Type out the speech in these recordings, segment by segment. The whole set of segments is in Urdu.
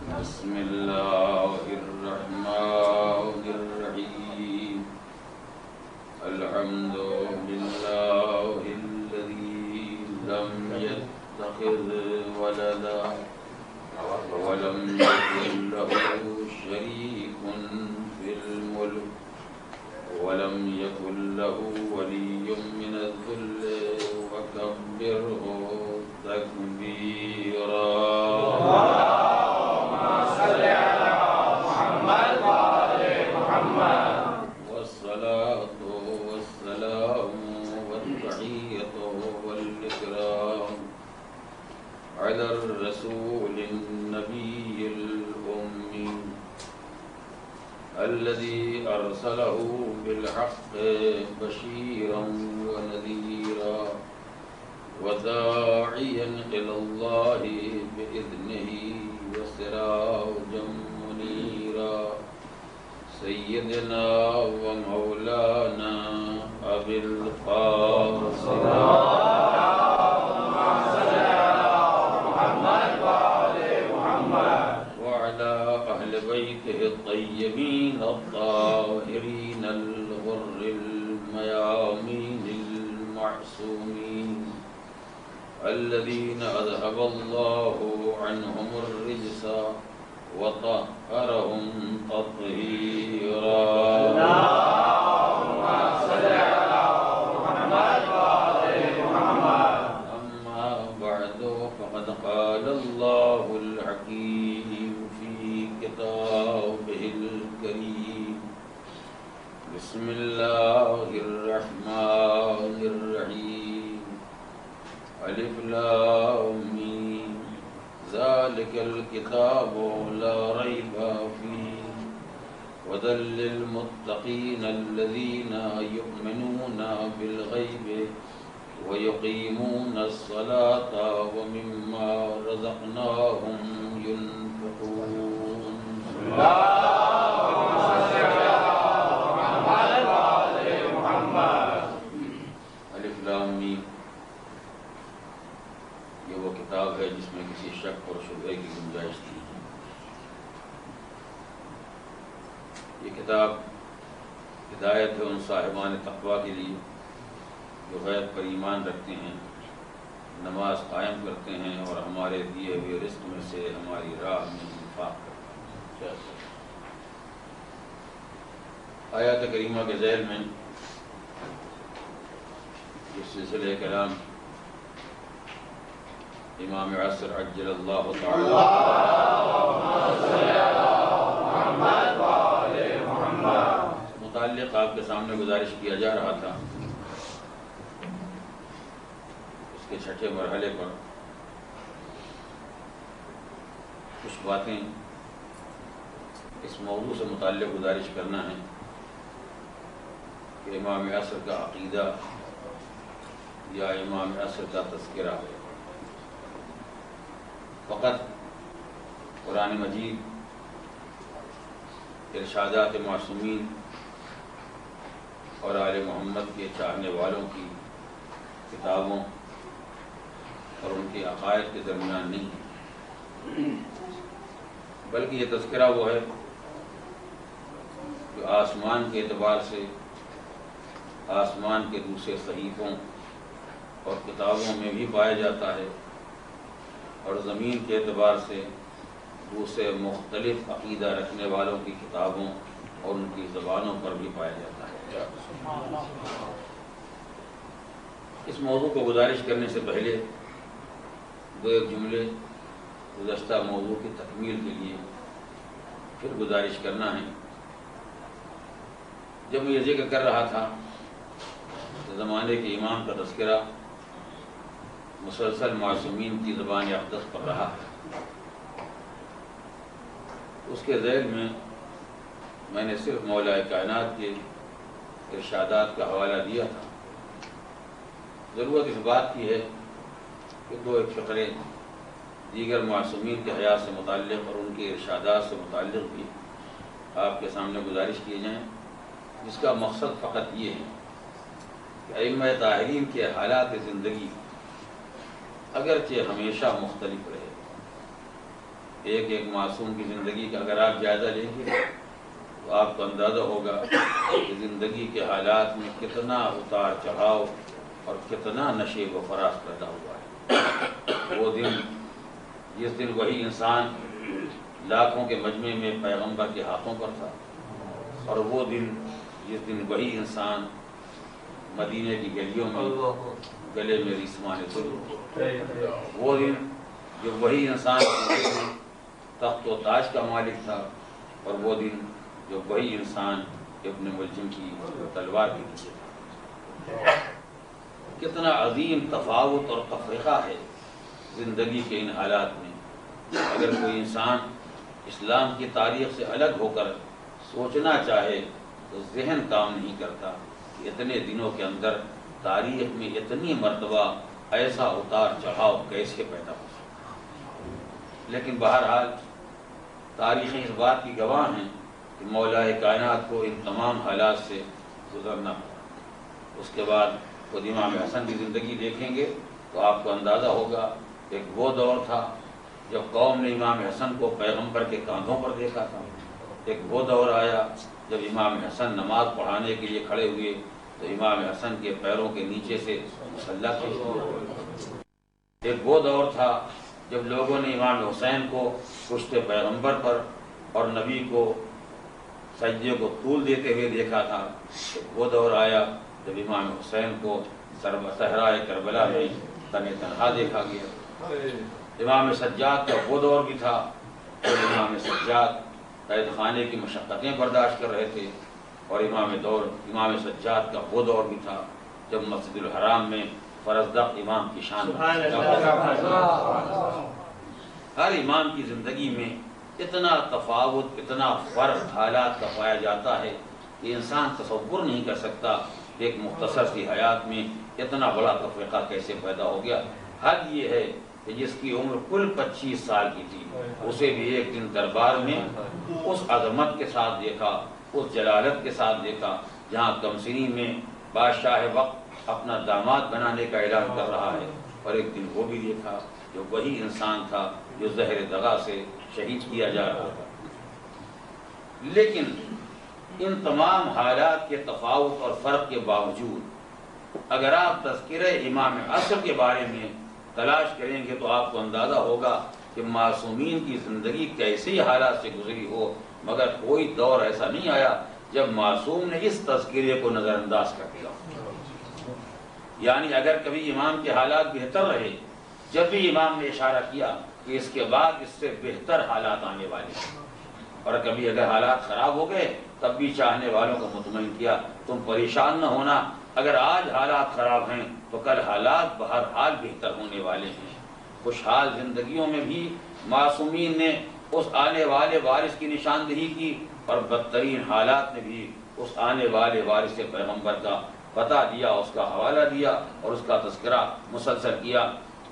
بسم الله الرحمن الرحيم الحمد لله الذي لم يتخذ ولدا ولم يكن له شريك في الملك ولم يكن له ولي من الذل وكبره تكبيرا والصلاة والسلام والتحية والإكرام على الرسول النبي الأمي الذي أرسله بالحق بشيرا ونذيرا وداعيا إلى الله بإذنه وسراجا منيرا سيدنا ومولانا أبي القاسم وعلى أهل بيته الطيبين الطاهرين الغر الميامين المعصومين الذين أذهب الله عنهم الرجس وطهرهم تطهيرا اللهم صل على محمد وآل محمد أما بعد فقد قال الله الحكيم في كتابه الكريم بسم الله الرحمن الرحيم ألف لام ميم ذلك الكتاب لا ريب فيه هدى للمتقين الذين يؤمنون بالغيب ويقيمون الصلاة ومما رزقناهم ينفقون اللهم صل على محمد وآل محمد الف لام میم یہ وہ کتاب ہے جس میں کسی شک اور شبہے کی گنجائش تھی. یہ کتاب ہدایت ہے ان صاحبان تقویٰ کے لیے جو غیب پر ایمان رکھتے ہیں، نماز قائم کرتے ہیں اور ہمارے دیے ہوئے رزق میں سے ہماری راہ میں انفاق کرتے ہیں. آیات کریمہ کے ذیل میں یہ سلسلہ کلام امام عصر عجل اللہ تعالی متعلق آپ کے سامنے گزارش کیا جا رہا تھا. اس کے چھٹے مرحلے پر کچھ باتیں اس موضوع سے متعلق گزارش کرنا ہے کہ امام عصر کا عقیدہ یا امام عصر کا تذکرہ فقط قرآن مجید، ارشادات معصومین اور آل محمد کے چاہنے والوں کی کتابوں اور ان کے عقائد کے درمیان نہیں، بلکہ یہ تذکرہ وہ ہے جو آسمان کے اعتبار سے آسمان کے دوسرے صحیفوں اور کتابوں میں بھی پایا جاتا ہے اور زمین کے اعتبار سے دوسرے مختلف عقیدہ رکھنے والوں کی کتابوں اور ان کی زبانوں پر بھی پایا جاتا ہے. اس موضوع کو گزارش کرنے سے پہلے دو ایک جملے گزشتہ موضوع کی تکمیل کے لیے پھر گزارش کرنا ہے. جب میں یہ ذکر کر رہا تھا کہ زمانے کے امام کا تذکرہ مسلسل معصومین کی زبان اقدس پر رہا ہے، اس کے ذیل میں نے صرف مولا کائنات کے ارشادات کا حوالہ دیا تھا. ضرورت اس بات کی ہے کہ دو ایک فقرے دیگر معصومین کے حیات سے متعلق اور ان کے ارشادات سے متعلق بھی آپ کے سامنے گزارش کیے جائیں، جس کا مقصد فقط یہ ہے کہ ائمہ طاہرین کے حالات زندگی اگرچہ ہمیشہ مختلف رہے ایک ایک معصوم کی زندگی کا اگر آپ جائزہ لیں گے تو آپ کو اندازہ ہوگا کہ زندگی کے حالات میں کتنا اتار چڑھاؤ اور کتنا نشیب و فراز پیدا ہوا ہے۔ وہ دن جس دن وہی انسان لاکھوں کے مجمع میں پیغمبر کے ہاتھوں پر تھا، اور وہ دن جس دن وہی انسان مدینے کی گلیوں میں گلے میں ریسمان ضرور، وہ دن جو وہی انسان تخت و تاج کا مالک تھا، اور وہ دن جو وہی انسان ابن ملجم کی تلوار کے نیچے تھا۔ کتنا عظیم تفاوت اور تفریقہ ہے زندگی کے ان حالات میں۔ اگر کوئی انسان اسلام کی تاریخ سے الگ ہو کر سوچنا چاہے تو ذہن کام نہیں کرتا کہ اتنے دنوں کے اندر تاریخ میں اتنی مرتبہ ایسا اتار چڑھاؤ کیسے پیدا ہو سکتا۔ لیکن بہرحال تاریخیں اس بات کی گواہ ہیں کہ مولا کائنات کو ان تمام حالات سے گزرنا پڑا۔ اس کے بعد خود امام حسن کی زندگی دیکھیں گے تو آپ کو اندازہ ہوگا ایک وہ دور تھا جب قوم نے امام حسن کو پیغمبر کے کاندھوں پر دیکھا تھا، ایک وہ دور آیا جب امام حسن نماز پڑھانے کے لیے کھڑے ہوئے تو امام حسن کے پیروں کے نیچے سے مصلی کھینچ لیا، ایک وہ دور تھا جب لوگوں نے امام حسین کو پشت پیغمبر پر اور نبی کو سجدے کو طول دیتے ہوئے دیکھا تھا، ایک وہ دور آیا جب امام حسین کو صحرائے کربلا میں تن تنہا دیکھا گیا۔ امام سجاد کا وہ دور بھی تھا جب امام سجاد قید خانے کی مشقتیں برداشت کر رہے تھے، اور امام سجاد کا وہ دور بھی تھا جب مسجد الحرام میں فرزدق امام کی شان۔ ہر امام کی زندگی میں اتنا تفاوت، اتنا فرق حالات کا پایا جاتا ہے کہ انسان تصور نہیں کر سکتا کہ ایک مختصر سی حیات میں اتنا بڑا تفریقہ کیسے پیدا ہو گیا۔ حد یہ ہے کہ جس کی عمر کل 25 سال کی تھی اسے بھی ایک دن دربار میں اس عظمت کے ساتھ دیکھا، اس جلالت کے ساتھ دیکھا، جہاں کمسنی میں بادشاہ وقت اپنا داماد بنانے کا اعلان کر رہا ہے، اور ایک دن وہ بھی دیکھا جو وہی انسان تھا جو زہر دغا سے شہید کیا جا رہا تھا۔ لیکن ان تمام حالات کے تفاوت اور فرق کے باوجود اگر آپ تذکرہ امام عصر کے بارے میں تلاش کریں گے تو آپ کو اندازہ ہوگا کہ معصومین کی زندگی کیسے حالات سے گزری ہو، مگر کوئی دور ایسا نہیں آیا جب معصوم نے اس تذکرے کو نظر انداز کر دیا۔ یعنی اگر کبھی امام کے حالات بہتر رہے، جب بھی امام نے اشارہ کیا کہ اس کے بعد اس سے بہتر حالات آنے والے ہیں، اور کبھی اگر حالات خراب ہو گئے تب بھی چاہنے والوں کو مطمئن کیا تم پریشان نہ ہونا، اگر آج حالات خراب ہیں تو کل حالات بہرحال بہتر ہونے والے ہیں۔ خوشحال زندگیوں میں بھی معصومین نے اس آنے والے وارث کی نشاندہی کی، اور بدترین حالات میں بھی اس آنے والے وارث پیغمبر کا پتہ دیا، اس کا حوالہ دیا اور اس کا تذکرہ مسلسل کیا۔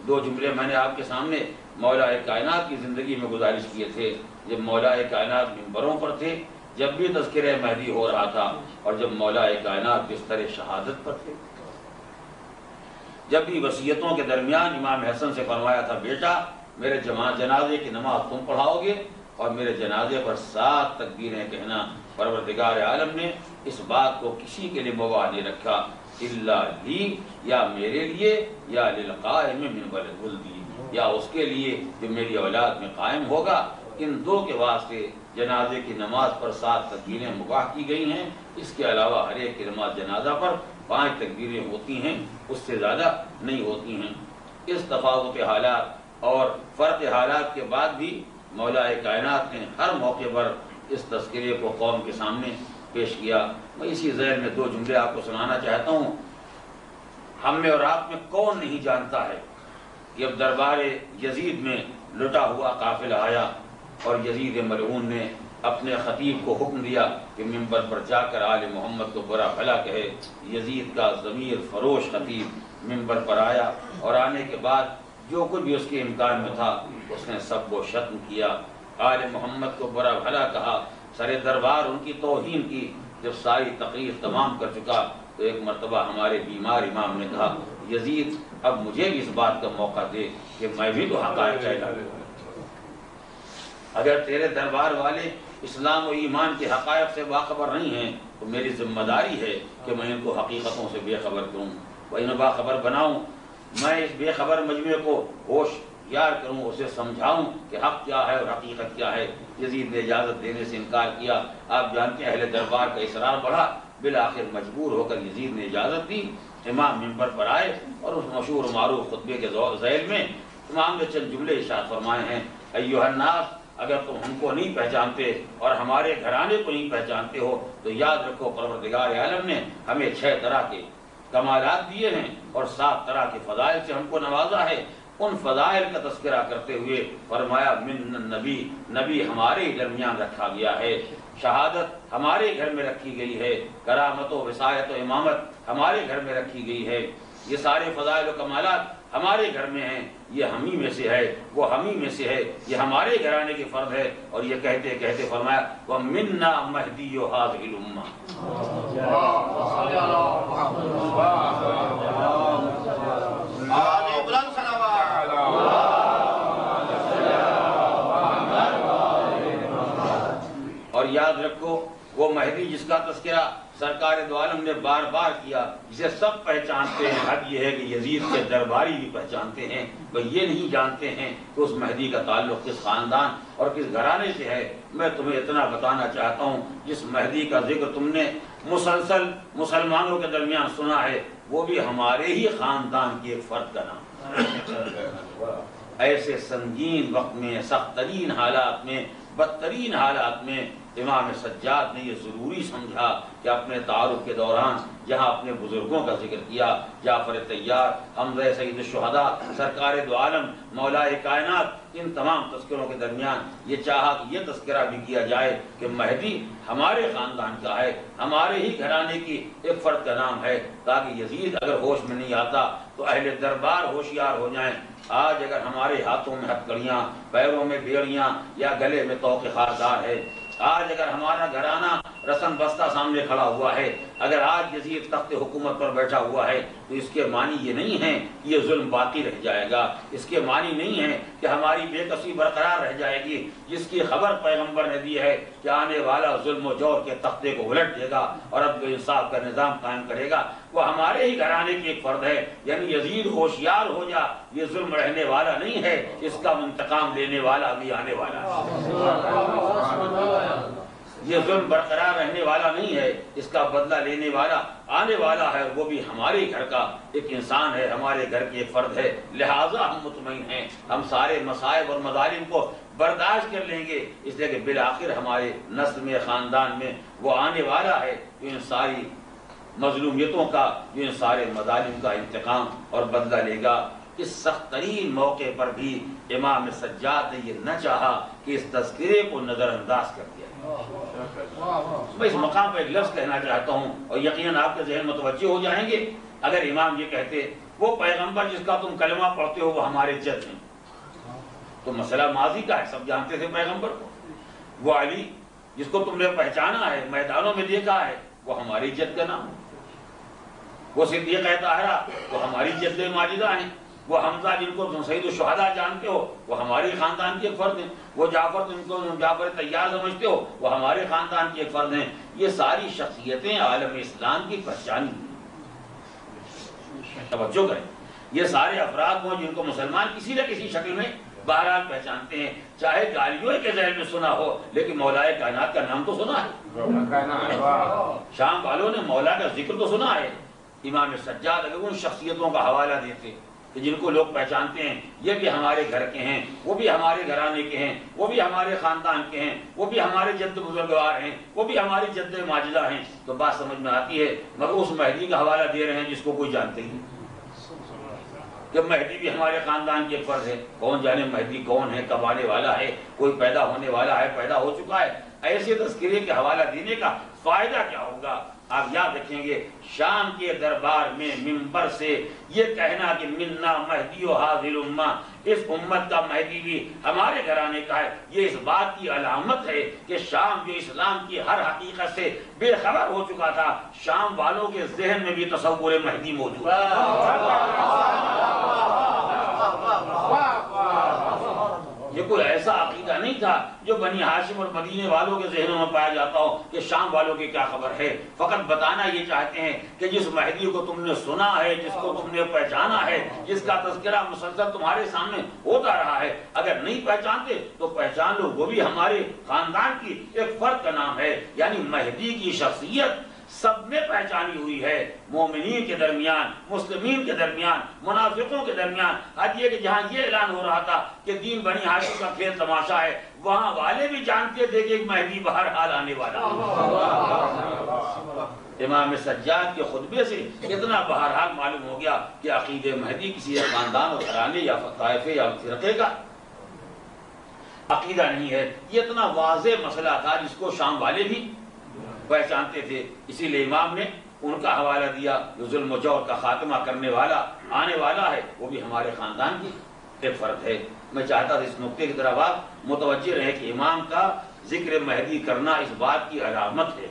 دو جملے میں نے آپ کے سامنے مولا کائنات کی زندگی میں گزارش کیے تھے۔ جب مولا کائنات منبروں پر تھے، جب بھی تذکرہ مہدی ہو رہا تھا، اور جب مولا کائنات بستر شہادت پر تھے، جب بھی وصیتوں کے درمیان امام حسن سے فرمایا تھا بیٹا میرے جنازے کی نماز تم پڑھاؤ گے، اور میرے جنازے پر 7 تکبیریں کہنا، پروردگار عالم نے اس بات کو کسی کے لیے مباح نہیں رکھا، الا لی، یا میرے لیے، یا للقائم من ولدی، یا اس کے لیے جو میری اولاد میں قائم ہوگا۔ ان دو کے واسطے جنازے کی نماز پر 7 تکبیریں مباح کی گئی ہیں، اس کے علاوہ ہر ایک کی نماز جنازہ پر 5 تکبیریں ہوتی ہیں، اس سے زیادہ نہیں ہوتی ہیں۔ اس تفاوت حالات اور فرق حالات کے بعد بھی مولا کائنات نے ہر موقع پر اس تذکرے کو قوم کے سامنے پیش کیا۔ میں اسی ذیل میں 2 جملے آپ کو سنانا چاہتا ہوں۔ ہم میں اور آپ میں کون نہیں جانتا ہے کہ اب دربار یزید میں لٹا ہوا قافلہ آیا، اور یزید ملعون نے اپنے خطیب کو حکم دیا کہ منبر پر جا کر آل محمد کو برا بھلا کہے۔ یزید کا ضمیر فروش خطیب منبر پر آیا، اور آنے کے بعد جو کچھ بھی اس کے امکان میں تھا اس نے سب کو شتم کیا، آل محمد کو برا بھلا کہا، سر دربار ان کی توہین کی۔ جب ساری تقریر تمام کر چکا تو ایک مرتبہ ہمارے بیمار امام نے کہا یزید اب مجھے بھی اس بات کا موقع دے کہ میں بھی تو حقائق کہلاؤں۔ اگر تیرے دربار والے اسلام و ایمان کے حقائق سے باخبر نہیں ہیں تو میری ذمہ داری ہے کہ میں ان کو حقیقتوں سے بے خبر کروں، وہ انہیں باخبر بناؤں، میں اس بے خبر مجموعے کو ہوشیار کروں، اسے سمجھاؤں کہ حق کیا ہے اور حقیقت کیا ہے۔ یزید نے اجازت دینے سے انکار کیا۔ آپ جانتے ہیں اہل دربار کا اصرار بڑھا، بالآخر مجبور ہو کر یزید نے اجازت دی۔ امام منبر پر آئے اور اس مشہور و معروف خطبے کے ذیل میں امام نے چند جملے ارشاد فرمائے ہیں: ایھا الناس، اگر تم ہم کو نہیں پہچانتے اور ہمارے گھرانے کو نہیں پہچانتے ہو تو یاد رکھو پروردگار عالم نے ہمیں 6 طرح کے کمالات دیے ہیں اور 7 طرح کے فضائل سے ہم کو نوازا ہے۔ ان فضائل کا تذکرہ کرتے ہوئے فرمایا: من النبی، نبی ہمارے ہی درمیان رکھا گیا ہے، شہادت ہمارے گھر میں رکھی گئی ہے، کرامت و وصایت و امامت ہمارے گھر میں رکھی گئی ہے، یہ سارے فضائل و کمالات ہمارے گھر میں ہیں، یہ ہمیں میں سے ہے، وہ ہمیں میں سے ہے، یہ ہمارے گھرانے کے فرد ہے۔ اور یہ کہتے کہتے فرمایا: وَمِنَّا مَهْدِيُّ هَٰذِهِ الْأُمَّةِ۔ اور یاد رکھو وہ مہدی جس کا تذکرہ سرکار دو عالم نے بار بار کیا، جسے سب پہچانتے ہیں، حد یہ ہے کہ یزید کے درباری بھی پہچانتے ہیں، وہ یہ نہیں جانتے ہیں کہ اس مہدی کا تعلق کس خاندان اور کس گھرانے سے ہے۔ میں تمہیں اتنا بتانا چاہتا ہوں، جس مہدی کا ذکر تم نے مسلسل مسلمانوں کے درمیان سنا ہے، وہ بھی ہمارے ہی خاندان کے ایک فرد کا نام ہے۔ ایسے سنگین وقت میں، سخت ترین حالات میں، بدترین حالات میں امام سجاد نے یہ ضروری سمجھا کہ اپنے تعارف کے دوران جہاں اپنے بزرگوں کا ذکر کیا، جعفر طیار، حمزہ سید الشہداء، سرکار دو عالم، مولا کائنات، ان تمام تذکروں کے درمیان یہ چاہا کہ یہ تذکرہ بھی کیا جائے کہ مہدی ہمارے خاندان کا ہے، ہمارے ہی گھرانے کی ایک فرد کا نام ہے، تاکہ یزید اگر ہوش میں نہیں آتا تو اہل دربار ہوشیار ہو جائیں۔ آج اگر ہمارے ہاتھوں میں ہتھکڑیاں، پیروں میں بیڑیاں یا گلے میں طوق خاردار ہے، آج اگر ہمارا گھرانہ رسم بستہ سامنے کھڑا ہوا ہے، اگر آج یزید تخت حکومت پر بیٹھا ہوا ہے، تو اس کے معنی یہ نہیں ہے کہ یہ ظلم باقی رہ جائے گا، اس کے معنی نہیں ہے کہ ہماری بے کسی برقرار رہ جائے گی۔ جس کی خبر پیغمبر نے دی ہے کہ آنے والا ظلم و جور کے تختے کو الٹ دے گا اور عدل و انصاف کا نظام قائم کرے گا، وہ ہمارے ہی گھرانے کی ایک فرد ہے۔ یعنی یزید ہوشیار ہو جا، یہ ظلم رہنے والا نہیں ہے، اس کا انتقام لینے والا بھی آنے والا ہے۔ یہ ظلم برقرار رہنے والا نہیں ہے، اس کا بدلہ لینے والا آنے والا ہے، وہ بھی ہمارے گھر کا ایک انسان ہے، ہمارے گھر کی ایک فرد ہے۔ لہٰذا ہم مطمئن ہیں، ہم سارے مصائب اور مظالم کو برداشت کر لیں گے، اس لیے کہ بالآخر ہمارے نسل میں، خاندان میں وہ آنے والا ہے جو ان ساری مظلومیتوں کا، جو ان سارے مظالم کا انتقام اور بدلہ لے گا۔ اس سخت ترین موقع پر بھی امام سجاد نے یہ نہ چاہا کہ اس تذکرے کو نظر انداز کر دیا۔ میں اس مقام پر ایک لفظ کہنا چاہتا ہوں اور یقیناً آپ کے ذہن متوجہ ہو جائیں گے۔ اگر امام یہ کہتے وہ پیغمبر جس کا تم کلمہ پڑھتے ہو وہ ہمارے جد ہیں، تو مسئلہ ماضی کا ہے، سب جانتے تھے پیغمبر کو۔ وہ علی جس کو تم نے پہچانا ہے، میدانوں میں دیکھا ہے، وہ ہماری جد کا نام ہے۔ وہ صدیقہ طاہرہ وہ ہماری جد ماجدہ ہیں۔ وہ حمزہ جن کو تم سید الشہداء جانتے ہو وہ ہمارے خاندان کے ایک فرد ہیں۔ وہ جعفر جن کو جعفر طیار سمجھتے ہو وہ ہمارے خاندان کے ایک فرد ہیں۔ یہ ساری شخصیتیں عالم اسلام کی پہچانی ہیں۔ توجہ کریں، یہ سارے افراد وہ جن کو مسلمان کسی نہ کسی شکل میں بہرحال پہچانتے ہیں، چاہے گالیوں کے ذہن میں سنا ہو، لیکن مولا کائنات کا نام تو سنا ہے۔ شام والوں نے مولا کا ذکر تو سنا ہے۔ امام سجاد اگر ان شخصیتوں کا حوالہ دیتے کہ جن کو لوگ پہچانتے ہیں یہ بھی ہمارے گھر کے ہیں، وہ بھی ہمارے گھرانے کے ہیں، وہ بھی ہمارے خاندان کے ہیں، وہ بھی ہمارے جد بزرگوار ہیں، وہ بھی ہماری جد ماجدہ ہیں، تو بات سمجھ میں آتی ہے۔ مگر اس مہدی کا حوالہ دے رہے ہیں جس کو کوئی جانتے ہی نہیں کہ مہدی بھی ہمارے خاندان کے ایک فرد ہے۔ کون جانے مہدی کون ہے، کب آنے والا ہے، کوئی پیدا ہونے والا ہے، پیدا ہو چکا ہے۔ ایسے تذکرے کے حوالہ دینے کا فائدہ کیا ہوگا؟ آپ یاد رکھیں گے شام کے دربار میں منبر سے یہ کہنا کہ منا مہدی و حاضر الامہ، اس امت کا مہدی بھی ہمارے گھرانے کا ہے، یہ اس بات کی علامت ہے کہ شام جو اسلام کی ہر حقیقت سے بے خبر ہو چکا تھا، شام والوں کے ذہن میں بھی تصور مہدی موجود ہے۔ یہ کوئی ایسا عقیدہ نہیں تھا جو بنی ہاشم اور مدینے والوں کے ذہنوں میں پایا جاتا ہو کہ شام والوں کی کیا خبر ہے. فقط بتانا یہ چاہتے ہیں کہ جس مہدی کو تم نے سنا ہے، جس کو تم نے پہچانا ہے، جس کا تذکرہ مسلسل تمہارے سامنے ہوتا رہا ہے، اگر نہیں پہچانتے تو پہچان لو، وہ بھی ہمارے خاندان کی ایک فرد کا نام ہے. یعنی مہدی کی شخصیت سب نے پہچانی ہوئی ہے، مومنین کے درمیان، مسلمین کے درمیان، منافقوں کے درمیان. آج یہ کہ جہاں یہ اعلان ہو رہا تھا کہ دین بنی ہاشم کا کھیل تماشا ہے، وہاں والے بھی جانتے تھے کہ ایک مہدی بہرحال آنے والا ہے. امام سجاد کے خطبے سے اتنا بہرحال معلوم ہو گیا کہ عقیدہ مہدی کسی خاندان اور گھرانے یا طائفے یا فرقے کا عقیدہ نہیں ہے. یہ اتنا واضح مسئلہ تھا جس کو شام والے بھی پہچانتے تھے. اسی لیے امام نے ان کا حوالہ دیا، جو ظلم و جور کا خاتمہ کرنے والا آنے والا ہے وہ بھی ہمارے خاندان کی ایک فرد ہے. میں چاہتا تھا اس نقطے کی طرف آپ متوجہ رہے کہ امام کا ذکر مہدی کرنا اس بات کی علامت ہے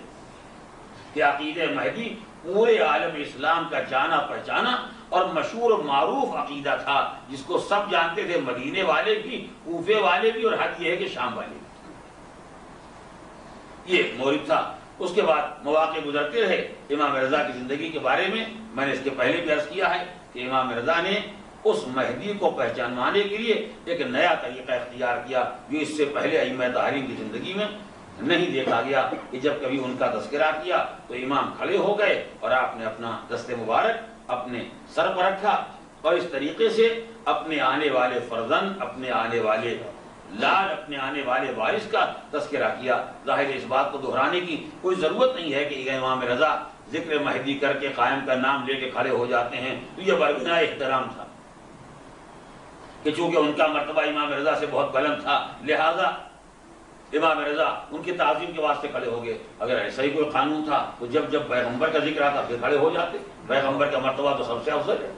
کہ عقیدہ مہدی پورے عالم اسلام کا جانا پہچانا اور مشہور و معروف عقیدہ تھا، جس کو سب جانتے تھے، مدینے والے بھی، کوفے والے بھی، اور حد یہ ہے کہ شام والے بھی. یہ ایک مورد تھا. اس کے بعد مواقع گزرتے رہے. امام رضا کی زندگی کے بارے میں نے اس کے پہلے بھی عرض کیا ہے کہ امام رضا نے اس مہدی کو پہچانوانے کے لیے ایک نیا طریقہ اختیار کیا جو اس سے پہلے ائمہ طاہرین کی زندگی میں نہیں دیکھا گیا. کہ جب کبھی ان کا تذکرہ کیا تو امام کھڑے ہو گئے اور آپ نے اپنا دست مبارک اپنے سر پر رکھا اور اس طریقے سے اپنے آنے والے فرزند، اپنے آنے والے لال، اپنے آنے والے وارث کا تذکرہ کیا. ظاہر اس بات کو دہرانے کی کوئی ضرورت نہیں ہے کہ امام رضا ذکر مہدی کر کے قائم کا نام لے کے کھڑے ہو جاتے ہیں. تو یہ برگنا احترام تھا کہ چونکہ ان کا مرتبہ امام رضا سے بہت بلند تھا، لہذا امام رضا ان کی تعظیم کے واسطے کھڑے ہو گئے. اگر ایسا ہی کوئی قانون تھا تو جب جب پیغمبر کا ذکر آتا پھر کھڑے ہو جاتے. پیغمبر کا مرتبہ تو سب سے افضل ہے.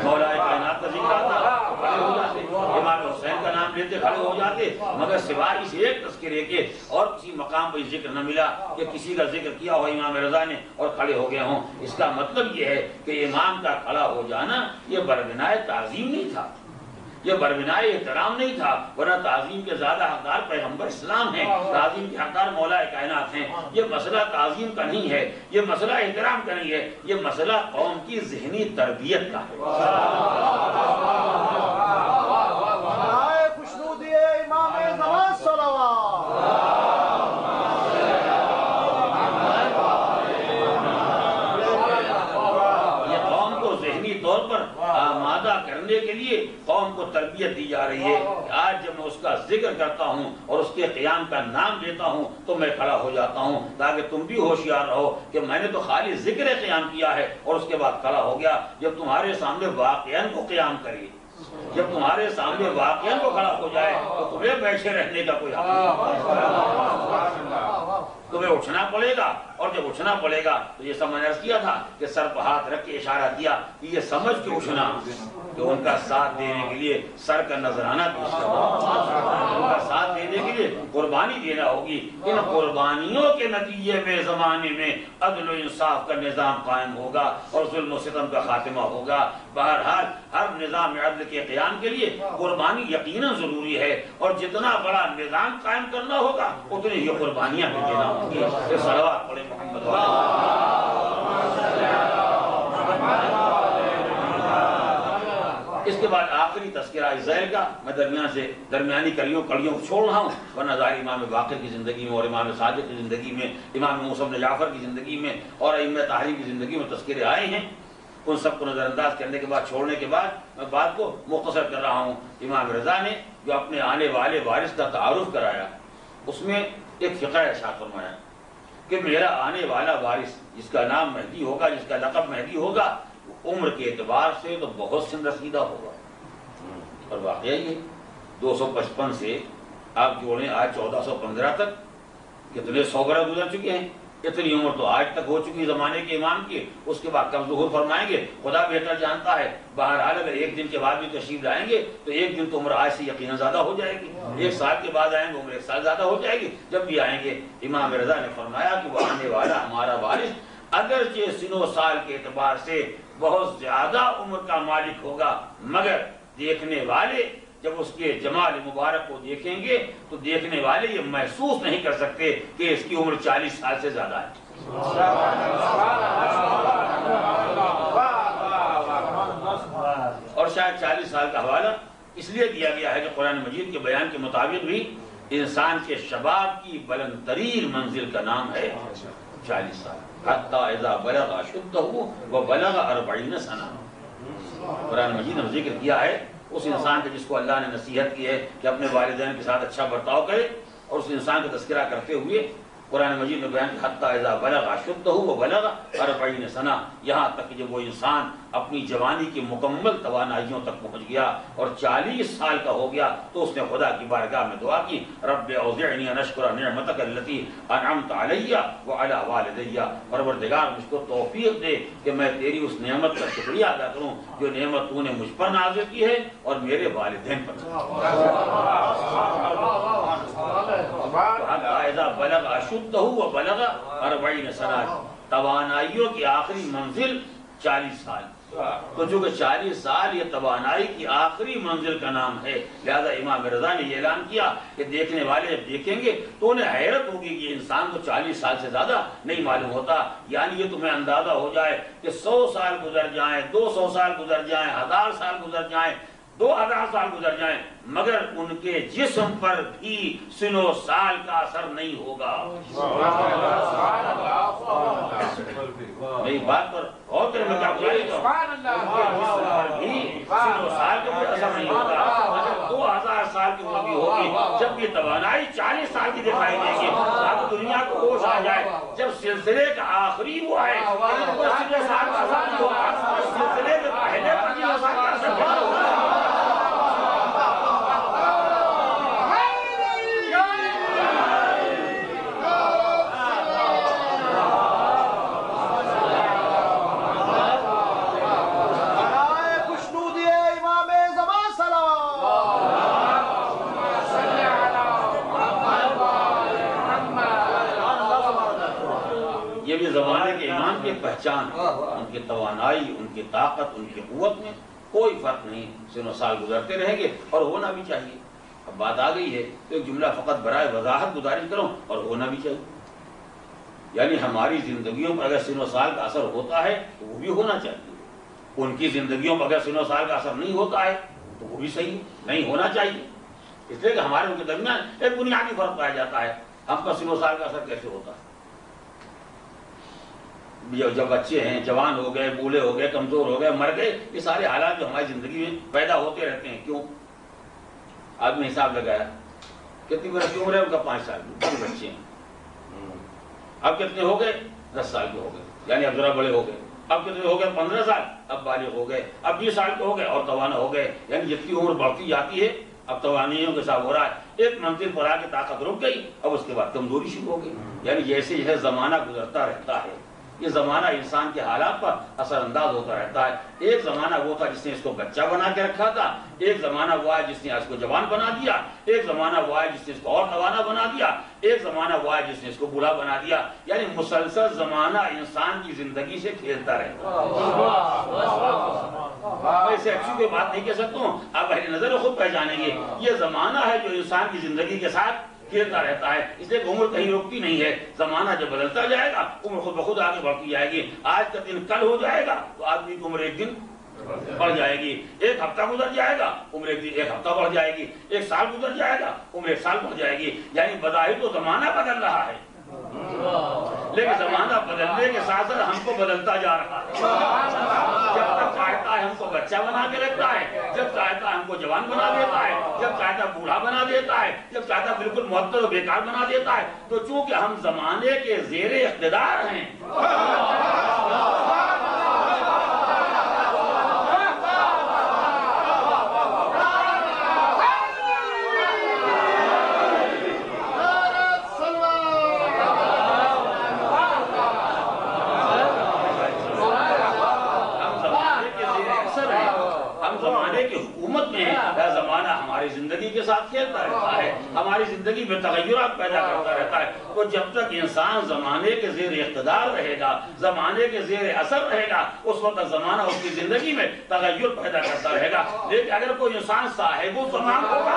مولا کائنات کا ذکر آتا کھڑے ہو جاتے. امام حسین کا نام لیتے کھڑے ہو جاتے. مگر سوائے اس ایک تذکرے کے اور کسی مقام پر ذکر نہ ملا کہ کسی کا ذکر کیا ہو امام رضا نے اور کھڑے ہو گئے ہوں. اس کا مطلب یہ ہے کہ امام کا کھڑا ہو جانا یہ برگنائے تعظیم نہیں تھا، یہ برگنائے احترام نہیں تھا، ورنہ تعظیم کے زیادہ حقدار پیغمبر اسلام ہیں، تعظیم کے حقدار مولا کائنات ہیں. یہ مسئلہ تعظیم کا نہیں ہے، یہ مسئلہ احترام کا نہیں ہے، یہ مسئلہ قوم کی ذہنی تربیت کا ہے. کرنے کے لیے قوم کو تربیت دی جا رہی ہے کہ آج جب میں اس کا ذکر کرتا ہوں اور اس کے قیام کا نام لیتا ہوں تو میں کھڑا ہو جاتا ہوں، تاکہ تم بھی ہوشیار رہو کہ میں نے تو خالی ذکر قیام کیا ہے اور اس کے بعد کھڑا ہو گیا. جب تمہارے سامنے واقعاً کو قیام کرے، جب تمہارے سامنے واقعاً کو کھڑا ہو جائے تو تمہیں بیٹھے رہنے کا کوئی حق نہیں. تمہیں اٹھنا پڑے گا، اور جب اٹھنا پڑے گا تو یہ سب میں نے عرض کیا تھا کہ سر پر ہاتھ رکھ کے اشارہ کیا کہ یہ سمجھ کے اٹھنا کہ ان کا ساتھ دینے کے لیے سر کا نذرانہ پیش کرنا، ان کا ساتھ دینے کے لیے قربانی دینا ہوگی. ان قربانیوں کے نتیجے میں زمانے میں عدل و انصاف کا نظام قائم ہوگا اور ظلم و ستم کا خاتمہ ہوگا. بہرحال ہر نظام عدل کے قیام کے لیے قربانی یقیناً ضروری ہے، اور جتنا بڑا نظام قائم کرنا ہوگا اتنی ہی قربانیاں بھی دینا ہوں گی. یہ صلوات پڑھیں محمد اس کے بعد آخری تذکرہ ذیل کا. میں درمیانی کڑیوں کو چھوڑ رہا ہوں، ورنہ ظاہر امام باقر کی زندگی میں اور امام صادق کی زندگی میں، امام موسیٰ بن جعفر کی زندگی میں اور ائمہ طاہرین کی زندگی میں تذکرے آئے ہیں. ان سب کو نظر انداز کرنے کے بعد، چھوڑنے کے بعد میں بات کو مختصر کر رہا ہوں. امام رضا نے جو اپنے آنے والے وارث کا تعارف کرایا، اس میں ایک فقہ ارشاد فرمایا کہ میرا آنے والا وارث جس کا نام مہدی ہوگا، جس کا لقب مہدی ہوگا، عمر کے اعتبار سے تو بہت سن رسیدہ ہوگا. اور واقعہ یہ 255 سے آپ جوڑیں آج 1415 تک کتنے 100 برس گزر چکے ہیں. اتنی عمر تو آج تک ہو چکی زمانے کے امام کی. اس کے بعد کب ظہور فرمائیں گے خدا بہتر جانتا ہے. بہرحال اگر ایک دن کے بعد بھی تشریف لائیں گے تو ایک دن تو عمر آج سے یقیناً زیادہ ہو جائے گی. 1 سال کے بعد آئیں گے عمر 1 سال زیادہ ہو جائے گی. جب بھی آئیں گے امام رضا نے فرمایا کہ وہ آنے والا ہمارا وارث اگرچہ سن و سال کے اعتبار سے بہت زیادہ عمر کا مالک ہوگا، مگر دیکھنے والے جب اس کے جمال مبارک کو دیکھیں گے تو دیکھنے والے یہ محسوس نہیں کر سکتے کہ اس کی عمر 40 سال سے زیادہ ہے۔ اور شاید 40 سال کا حوالہ اس لیے دیا گیا ہے کہ قرآن مجید کے بیان کے مطابق بھی انسان کے شباب کی بلند ترین منزل کا نام ہے 40 سال۔ حتی اذا بلغ اشدہ وبلغ 40 سنہ۔ قرآن مجید نے ذکر کیا ہے اس انسان کے جس کو اللہ نے نصیحت کی ہے کہ اپنے والدین کے ساتھ اچھا برتاؤ کرے، اور اس انسان کا تذکرہ کرتے ہوئے قرآن مجید میں بیان کہ حتی اذا بلغ اشدہ وبلغ 40 سنہ، یہاں تک کہ جب وہ انسان اپنی جوانی کی مکمل توانائیوں تک پہنچ گیا اور 40 سال کا ہو گیا تو اس نے خدا کی بارگاہ میں دعا کی، رب اوزعنی ان اشکر نعمتک التی انعمت علی وعلی والدی، پروردگار مجھ کو توفیق دے کہ میں تیری اس نعمت کا شکریہ ادا کروں جو نعمت تو نے مجھ پر نازل کی ہے اور میرے والدین پر۔ حتی اذا بلغ اشدہ وبلغ 40 سنہ، توانائیوں کی آخری منزل 40 سال۔ تو چونکہ 40 سال یہ توانائی کی آخری منزل کا نام ہے، لہذا امام رضا نے یہ اعلان کیا کہ دیکھنے والے جب دیکھیں گے تو انہیں حیرت ہوگی کہ انسان کو 40 سال سے زیادہ نہیں معلوم ہوتا۔ یعنی یہ تمہیں اندازہ ہو جائے کہ 100 سال گزر جائیں، 200 سال گزر جائیں، 1000 سال گزر جائیں، 2000 سال گزر جائیں، مگر ان کے جسم پر بھی سن و سال کا اثر نہیں ہوگا۔ میری بات پر غور کریں، میں کیا بتا رہا ہوں، جسم پر بھی سن و سال کا کوئی اثر نہیں ہوگا۔ اگر 2000 سال کی عمر بھی ہوگی، جب یہ توانائی 40 سال کی دکھائی دے گی، اب دنیا کو ہوش آ جائے جب سلسلے کا آخری وہ ہے، سن و سال کا اثر نہیں ہوگا، سلسلے کے پہلے پر سن و سال کا اثر نہیں ہوگا۔ زمانے کے ایمان کی پہچان، ان کی توانائی، ان کی طاقت، ان کی قوت میں کوئی فرق نہیں، سن و سال گزرتے رہیں گے اور ہونا بھی چاہیے۔ اب بات آ گئی ہے تو ایک جملہ فقط برائے وضاحت گزارش کروں، اور ہونا بھی چاہیے، یعنی ہماری زندگیوں پر اگر سن و سال کا اثر ہوتا ہے تو وہ بھی ہونا چاہیے، ان کی زندگیوں پر اگر سن و سال کا اثر نہیں ہوتا ہے تو وہ بھی صحیح نہیں ہونا چاہیے، اس لیے کہ ہمارے ان کے درمیان ایک بنیادی فرق پایا جاتا ہے۔ ہم کا سن و سال کا اثر کیسے ہوتا ہے؟ جب بچے ہیں، جوان ہو گئے، بوڑھے ہو گئے، کمزور ہو گئے، مر گئے، یہ سارے حالات جو ہماری زندگی میں پیدا ہوتے رہتے ہیں، کیوں؟ آدمی حساب لگایا کتنی برس کی عمر ہے ان کا، 5 سال کی، بچے ہیں، اب کتنے ہو گئے؟ 10 سال کے ہو گئے، یعنی اب ذرا بڑے ہو گئے، اب کتنے ہو گئے؟ 15 سال، اب بالغ ہو گئے، اب 20 سال کے ہو گئے اور توانا ہو گئے، یعنی جتنی عمر بڑھتی جاتی ہے اب توانائیوں کے ساتھ ہو رہا ہے، ایک منزل پر آ کے طاقت رک گئی، اب اس کے بعد کمزوری شروع ہو گئی، یعنی جیسے جیسے زمانہ گزرتا رہتا ہے یہ زمانہ انسان کے حالات پر اثر انداز ہوتا رہتا ہے۔ ایک زمانہ وہ تھا جس نے اس کو بچہ بنا کے رکھا تھا، ایک زمانہ وہ ہے جس نے اس کو جوان بنا دیا، ایک زمانہ وہ ہے جس نے اس کو اور توانا بنا دیا، ایک زمانہ وہ ہے جس نے اس کو بوڑھا بنا دیا، یعنی مسلسل زمانہ انسان کی زندگی سے کھیلتا رہتا ہے۔ میں اسے اچھی کوئی بات نہیں کہہ سکتا ہوں، آپ اہل نظر خود پہچانیں گے، یہ زمانہ ہے جو انسان کی زندگی کے ساتھ کھیلتا رہتا ہے، اس لیے عمر کہیں رکتی نہیں ہے، زمانہ جب بدلتا جائے گا عمر خود بخود آگے بڑھتی جائے گی، آج کا دن کل ہو جائے گا تو آدمی کی عمر ایک دن بڑھ جائے گی، ایک ہفتہ گزر جائے گا عمر ایک ہفتہ بڑھ جائے گی، ایک سال گزر جائے گا عمر 1 سال بڑھ جائے گی، یعنی بظاہر تو زمانہ بدل رہا ہے لیکن زمانہ بدلنے کے ساتھ ساتھ ہم کو بدلتا جا رہا ہے، جب تک چاہتا ہے ہم کو بچہ بنا کے رکھتا ہے، جب چاہتا ہے ہم کو جوان بنا دیتا ہے، جب چاہتا ہے بوڑھا بنا دیتا ہے، جب چاہتا ہے بالکل معطل و بیکار بنا دیتا ہے، تو چونکہ ہم زمانے کے زیر اقتدار ہیں زمانے کی حکومت میں ہے، زمانہ ہماری زندگی کے ساتھ کھیلتا رہتا ہے، ہماری زندگی زندگی میں تغیرات پیدا کرتا رہتا ہے. تو جب تک انسان زمانے کے زیر اقتدار رہے گا، زمانے کے زیر اثر رہے گا، اس وقت زمانہ اس کی زندگی میں تغیر پیدا کرتا رہے گا. لیکن اگر کوئی انسان صاحب الزمان ہوگا،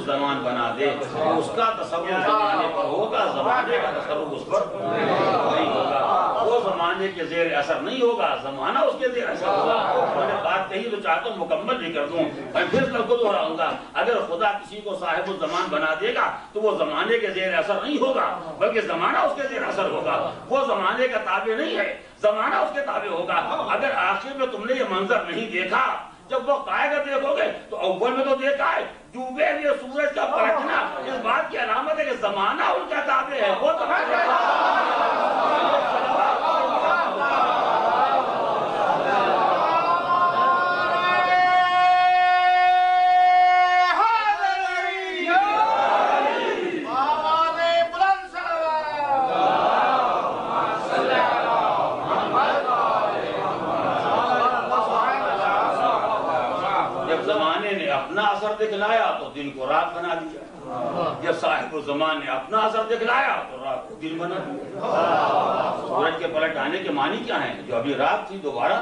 زمان بنا دے، اس کا تصرف زمانے پر ہوگا، زمانے کا تصرف اس پر نہیں ہوگا. وہ زمانے کے زیر اثر نہیں ہوگا، زمانہ اس کے زیر اثر ہوگا. میں نے بات کہی تو چاہتا ہوں مکمل بھی کر دوں. میں پھر خود دہراؤں گا، اگر خدا کسی کو صاحب الزمان بنا دے گا تو وہ زمانے کے زیر اثر نہیں ہوگا، بلکہ زمانہ اس کے زیر اثر ہوگا. وہ زمانے کا تابع نہیں ہے، زمانہ اس کے تابع ہوگا. اگر آخر میں تم نے یہ منظر نہیں دیکھا، جب وقت آئے گا دیکھو گے تو اول میں تو دیکھا ہے ڈوبے ہوئے سورج کا پلٹنا اس بات کی علامت ہے کہ زمانہ ان کا تابع ہے. وہ تو دکھلایا تو دن کو رات بنا دیا. جب صاحب الزمان نے اپنا اثر دکھلایا تو رات کو دن بنا دیا. سورج کے پلٹ آنے کے معنی کیا ہیں؟ جو ابھی رات تھی دوبارہ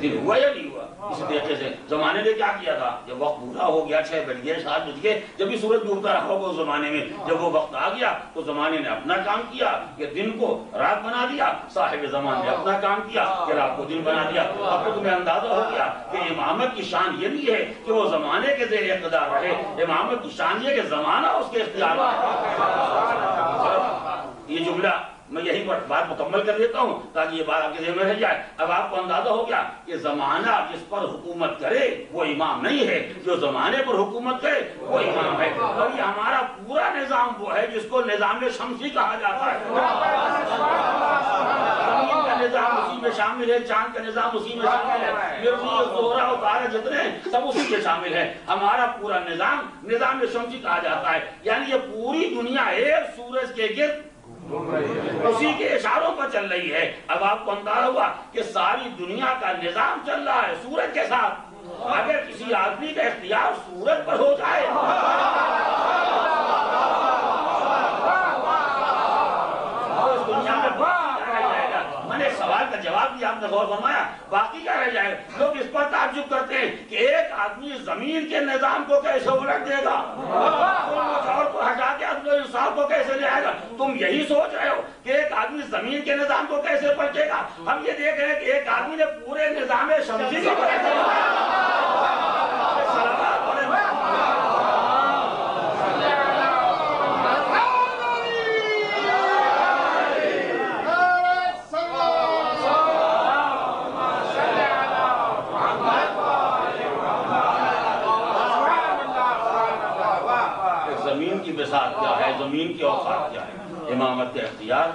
دن ہوا یا نہیں ہوا؟ اسی طریقے سے زمانے نے کیا کیا تھا؟ جب وقت پورا ہو گیا 6 بج گئے 7 بج گئے، جب بھی سورج ڈوبتا رہا ہوگا اس زمانے میں، جب وہ وقت آ گیا تو زمانے نے اپنا کام کیا کہ دن کو رات بنا دیا. صاحب زمان نے اپنا کام کیا کہ رات کو دن بنا دیا. اب تو تمہیں اندازہ ہو گیا کہ امامت کی شان یہ نہیں ہے کہ وہ زمانے کے زیر اقتدار رہے، امامت کی شان یہ کہ زمانہ اس کے اختیار میں. یہ جملہ میں یہیں پر بات مکمل کر دیتا ہوں تاکہ یہ بات آپ کے ذہن میں رہ جائے. اب آپ کو اندازہ ہو گیا کہ زمانہ جس پر حکومت کرے وہ امام نہیں ہے، جو زمانے پر حکومت کرے وہ امام ہے. اور یہ ہمارا پورا نظام وہ ہے جس کو نظام شمسی کہا جاتا ہے. زمین کا نظام اسی میں شامل ہے، چاند کا نظام اسی میں شامل ہے، زہرہ اور تارے جتنے ہیں سب اسی میں شامل ہے. ہمارا پورا نظام شمسی کہا جاتا ہے. یعنی یہ پوری دنیا ایک سورج کے گرد اسی کے اشاروں پر چل رہی ہے. اب آپ کو اندازہ ہوا کہ ساری دنیا کا نظام چل رہا ہے سورج کے ساتھ. اگر کسی آدمی کا اختیار سورج پر ہو جائے تو اس دنیا میں باقی رہ جائے گا. میں نے سوال کا جواب دیا، آپ نے غور فرمایا، باقی کیا رہ جائے گا؟ لوگ اس پر تعجب کرتے ہیں کہ ایک آدمی زمین کے نظام کو کیسے الٹ دے گا، کو ہٹا کے عدل و انصاف کو کیسے لے آئے گا. تم یہی سوچ رہے ہو کہ ایک آدمی زمین کے نظام کو کیسے پلٹے گا. ہم یہ دیکھ رہے ہیں کہ ایک آدمی نے پورے نظام شمسی کو کیسے بساط کیا ہے، زمین کی اوقات کیا ہے. امامت کا اختیار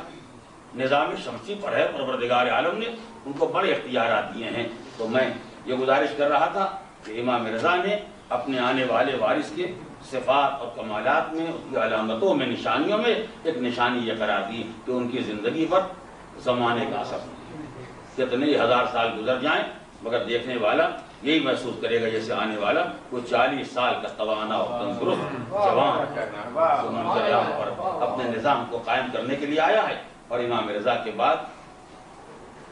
نظام شمسی پر ہے. پروردگار عالم نے ان کو بڑے اختیارات دیے ہیں. تو میں یہ گزارش کر رہا تھا کہ امام رضا نے اپنے آنے والے وارث کے صفات اور کمالات میں، اس کی علامتوں میں، نشانیوں میں ایک نشانی یہ قرار دی کہ ان کی زندگی پر زمانے کا اثر نہیں. کتنے ہی ہزار سال گزر جائیں مگر دیکھنے والا یہی محسوس کرے گا جیسے آنے والا وہ 40 سال کا توانا اور تندرست جوان منظر پر اپنے نظام کو قائم کرنے کے لیے آیا ہے. اور امام رضا کے بعد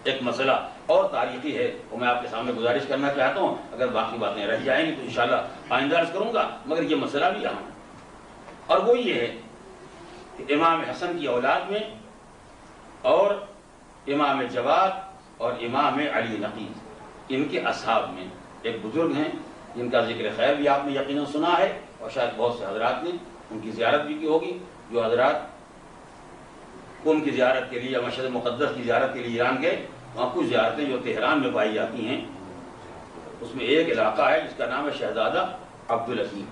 ایک مسئلہ اور تاریخی ہے، وہ میں آپ کے سامنے گزارش کرنا چاہتا ہوں. اگر باقی باتیں رہ جائیں گی تو انشاءاللہ آئندہ عرض کروں گا، مگر یہ مسئلہ بھی اہم ہے. اور وہ یہ ہے کہ امام حسن کی اولاد میں اور امام جواد اور امام علی نقی ان کے اصحاب میں ایک بزرگ ہیں جن کا ذکر خیر بھی آپ نے یقیناً سنا ہے، اور شاید بہت سے حضرات نے ان کی زیارت بھی کی ہوگی. جو حضرات قم کی زیارت کے لیے یا مشہد مقدس کی زیارت کے لیے ایران گئے، وہاں کچھ زیارتیں جو تہران میں پائی جاتی ہیں، اس میں ایک علاقہ ہے جس کا نام ہے شہزادہ عبدالعظیم،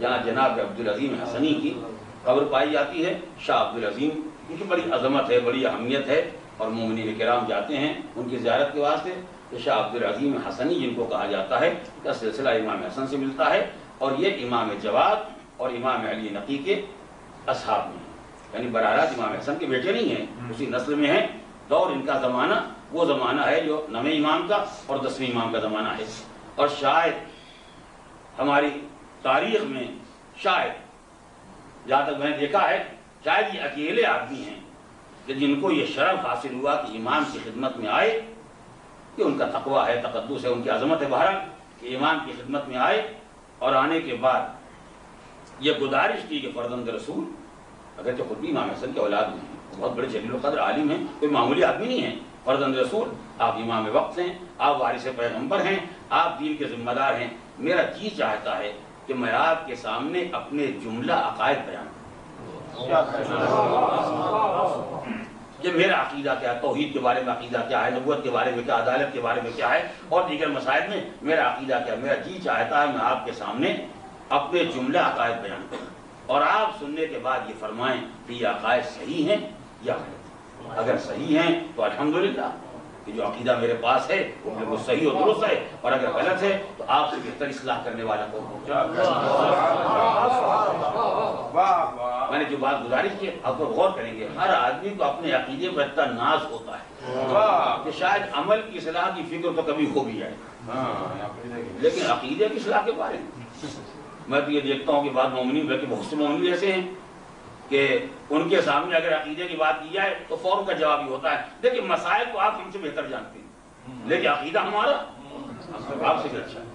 جہاں جناب عبدالعظیم حسنی کی قبر پائی جاتی ہے. شاہ عبدالعظیم ان کی بڑی عظمت ہے، بڑی اہمیت ہے. اور مومنین کرام جاتے ہیں ان کی زیارت کے واسطے. کہ شاہ عبدالعظیم حسنی جن کو کہا جاتا ہے کا سلسلہ امام حسن سے ملتا ہے اور یہ امام جواد اور امام علی نقی کے اصحاب میں ہیں، یعنی براہ راست امام حسن کے بیٹے نہیں ہیں، اسی نسل میں ہیں. دور ان کا زمانہ وہ زمانہ ہے جو 9ویں امام کا اور 10ویں امام کا زمانہ ہے. اور شاید ہماری تاریخ میں شاید جہاں تک میں نے دیکھا ہے شاید یہ اکیلے آدمی ہیں کہ جن کو یہ شرف حاصل ہوا کہ امام کی خدمت میں آئے، کہ ان کا تقویٰ ہے، تقدس ہے، ان کی عظمت ہے بہرحال، کہ امام کی خدمت میں آئے اور آنے کے بعد یہ گزارش کی کہ فرزند رسول، اگرچہ خود بھی امام حسن کے اولاد میں ہیں، بہت بڑے جلیل القدر عالم ہیں، کوئی معمولی آدمی نہیں ہیں، فرزند رسول آپ امام وقت ہیں، آپ وارث پیغمبر ہیں، آپ دین کے ذمہ دار ہیں. میرا جی چاہتا ہے کہ میں آپ کے سامنے اپنے جملہ عقائد بیان کروں کہ میرا عقیدہ کیا ہے، توحید کے بارے میں عقیدہ کیا ہے، نبوت کے بارے میں کیا، عدالت کے بارے میں کیا ہے، اور دیگر مسائل میں میرا عقیدہ کیا ہے. میرا جی چاہتا ہے میں آپ کے سامنے اپنے جملہ عقائد بیان کروں اور آپ سننے کے بعد یہ فرمائیں کہ یہ عقائد صحیح ہیں یا غلط. اگر صحیح ہیں تو الحمدللہ کہ جو عقیدہ میرے پاس ہے وہ بالکل صحیح اور درست ہے، اور اگر غلط ہے تو آپ سے بہتر اصلاح کرنے والا کو. میں نے جو بات گزارش کی آپ کو غور کریں گے، ہر آدمی کو اپنے عقیدے پر اتنا ناز ہوتا ہے کہ شاید عمل کی اصلاح کی فکر تو کبھی ہو بھی جائے، لیکن عقیدے کی اصلاح کے بارے میں میں تو یہ دیکھتا ہوں کہ بعض مومنین، بلکہ بہت سے مومنین ایسے ہیں کہ ان کے سامنے اگر عقیدے کی بات کی جائے تو فوراً کا جواب ہی ہوتا ہے لیکن مسائل کو آپ ہم سے بہتر جانتے ہیں، لیکن عقیدہ ہمارا آپ سے بھی اچھا ہے.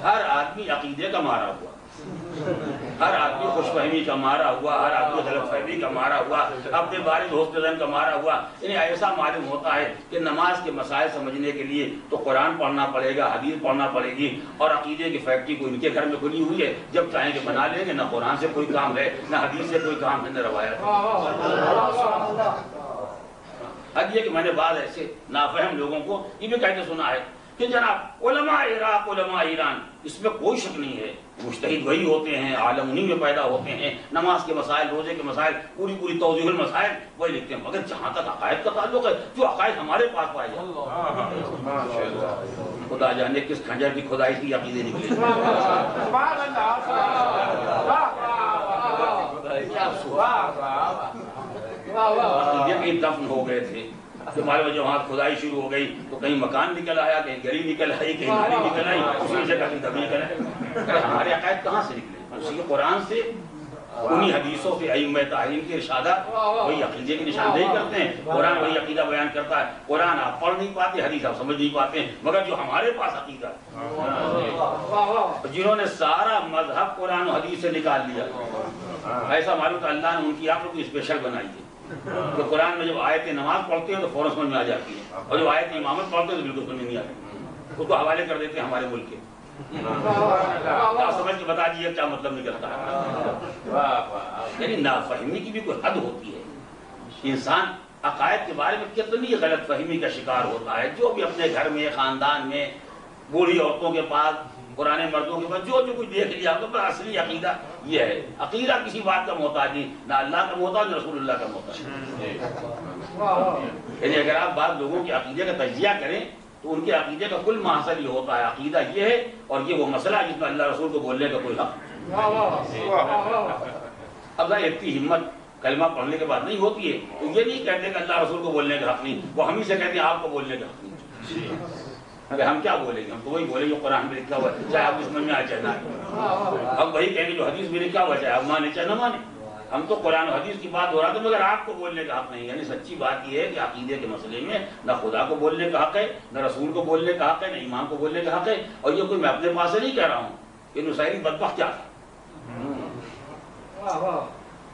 ہر آدمی عقیدے کا مارا ہوا، ہر آدمی خوش فہمی کا مارا ہوا، ہر آدمی غلط فہمی کا مارا ہوا، اپنے بارے میں حسن ظن کا مارا ہوا. انہیں ایسا معلوم ہوتا ہے کہ نماز کے مسائل سمجھنے کے لیے تو قرآن پڑھنا پڑے گا، حدیث پڑھنا پڑے گی، اور عقیدے کی فیکٹری کو ان کے گھر میں کھلی ہوئی ہے، جب چاہیں کہ بنا لیں گے. نہ قرآن سے کوئی کام ہے، نہ حدیث سے کوئی کام ہے، نہ روایت. اب یہ کہ میں نے بعض ایسے نافہم لوگوں کو یہ بھی کہتے سنا ہے کہ جناب علماء عراق، علماء ایران، اس میں کوئی شک نہیں ہے، مجتہد وہی ہوتے ہیں، عالم انہی میں پیدا ہوتے ہیں، نماز کے مسائل، روزے کے مسائل، پوری توضیح المسائل وہی لکھتے ہیں. مگر جہاں تک عقائد کا تعلق ہے، جو عقائد ہمارے پاس پائے جائیں، خدا جانے کس کھنجر کی کھدائی کی عقیدے نکلے. عقیدے کہیں دفن ہو گئے تھے کہ معلوم جب وہاں کھدائی شروع ہو گئی تو کہیں مکان نکل آیا، کہیں گری نکل آئی، کہیں نالی نکل آئی، اسی سے کہیں دفن نکل آئے. ہمارے عقائد کہاں سے نکلے؟ اسی قرآن سے، انہی حدیثوں سے ائمہ تعلیم کے ارشادات وہی عقیدے کی نشاندہی کرتے ہیں. قرآن وہی عقیدہ بیان کرتا ہے. قرآن آپ پڑھ نہیں پاتے، حدیث آپ سمجھ نہیں پاتے، مگر جو ہمارے پاس عقیدہ ہے، جنہوں نے سارا مذہب قرآن و حدیث سے نکال لیا، ایسا معلوم کہ اللہ نے ان کی عقل کو اسپیشل بنائی ہے کہ قرآن میں جب آیت نماز پڑھتے ہیں تو فوراً سمجھ میں آ جاتی ہے، اور جب آیت امامت پڑھتے ہیں تو بالکل سمجھ نہیں آتی، اس کو حوالے کر دیتے ہیں ہمارے ملک کے. آپ سمجھ کے بتا دیجیے کیا مطلب نکلتا ہے. یعنی نافہمی کی بھی کوئی حد ہوتی ہے. انسان عقائد کے بارے میں کتنی غلط فہمی کا شکار ہوتا ہے. جو بھی اپنے گھر میں، خاندان میں، بوڑھی عورتوں کے پاس، پرانے مردوں کے پاس جو کچھ دیکھ لیا تو پر اصلی عقیدہ یہ ہے. عقیدہ کسی بات کا محتاج نہیں، نہ اللہ کا محتاج، نہ رسول اللہ کا محتاج. یعنی اگر آپ بعض لوگوں کے عقیدے کا تجزیہ کریں تو ان کے عقیدے کا کل محصل یہ ہوتا ہے عقیدہ یہ ہے، اور یہ وہ مسئلہ ہے جس میں اللہ رسول کو بولنے کا کوئی حق نہیں. اب اتنی ہمت کلمہ پڑھنے کے بعد نہیں ہوتی ہے تو یہ نہیں کہتے کہ اللہ رسول کو بولنے کا حق نہیں، وہ ہم ہی سے کہتے ہیں آپ کو بولنے کا حق نہیں. اگر ہم کیا بولیں گے؟ ہم تو وہی بولیں گے قرآن میں لکھا ہوا ہے، چاہے آپ سمجھ میں آئے چاہے نہ آئے. ہم وہی کہیں گے جو حدیث میں لکھا ہوا ہے، چاہے آپ مانے چاہے نہ مانے. ہم تو قرآن و حدیث کی بات ہو رہا تھا، مگر آپ کو بولنے کا حق نہیں. یعنی سچی بات یہ ہے کہ عقیدے کے مسئلے میں نہ خدا کو بولنے کا حق ہے، نہ رسول کو بولنے کا حق ہے، نہ امام کو بولنے کا حق ہے. اور یہ کوئی میں اپنے پاس سے نہیں کہہ رہا ہوں. یہ نصیری بدبخت کیا تھا؟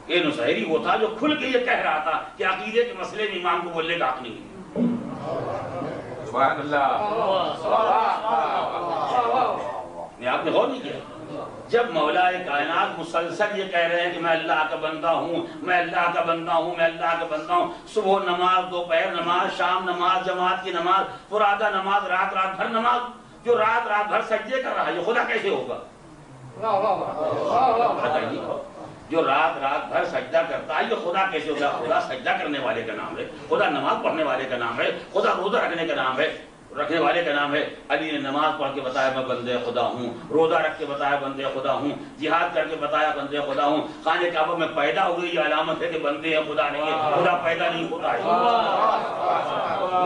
یہ نصیری وہ تھا جو کھل کے یہ کہہ رہا تھا کہ عقیدے کے مسئلے میں امام کو بولنے کا حق نہیں ہے. سبحان اللہ. آپ نے غور نہیں کیا؟ جب مولا کائنات مسلسل یہ کہہ رہے ہیں کہ میں اللہ کا بندہ ہوں، میں اللہ کا بندہ ہوں، میں اللہ کا بندہ ہوں، صبح نماز، دوپہر نماز، شام نماز، جماعت کی نماز، فرادہ نماز، رات بھر نماز، جو رات بھر سجدے کر رہا ہے یہ خدا کیسے ہوگا؟ جو رات رات بھر سجدہ کرتا ہے، یہ خدا کیسے ہوگا؟ خدا سجدہ کرنے والے کا نام ہے، خدا نماز پڑھنے والے کا نام ہے، خدا روزہ رکھنے کا نام ہے، رکھنے والے کا نام ہے۔ علی نے نماز پڑھ کے بتایا میں بندے خدا ہوں، روزہ رکھ کے بتایا بندے خدا ہوں، جہاد کر کے بتایا بندے خدا ہوں۔ خانہ کعبہ میں پیدا ہوئی یہ علامت ہے کہ بندے ہیں، خدا نہیں ہے، خدا پیدا نہیں ہوتا ہے۔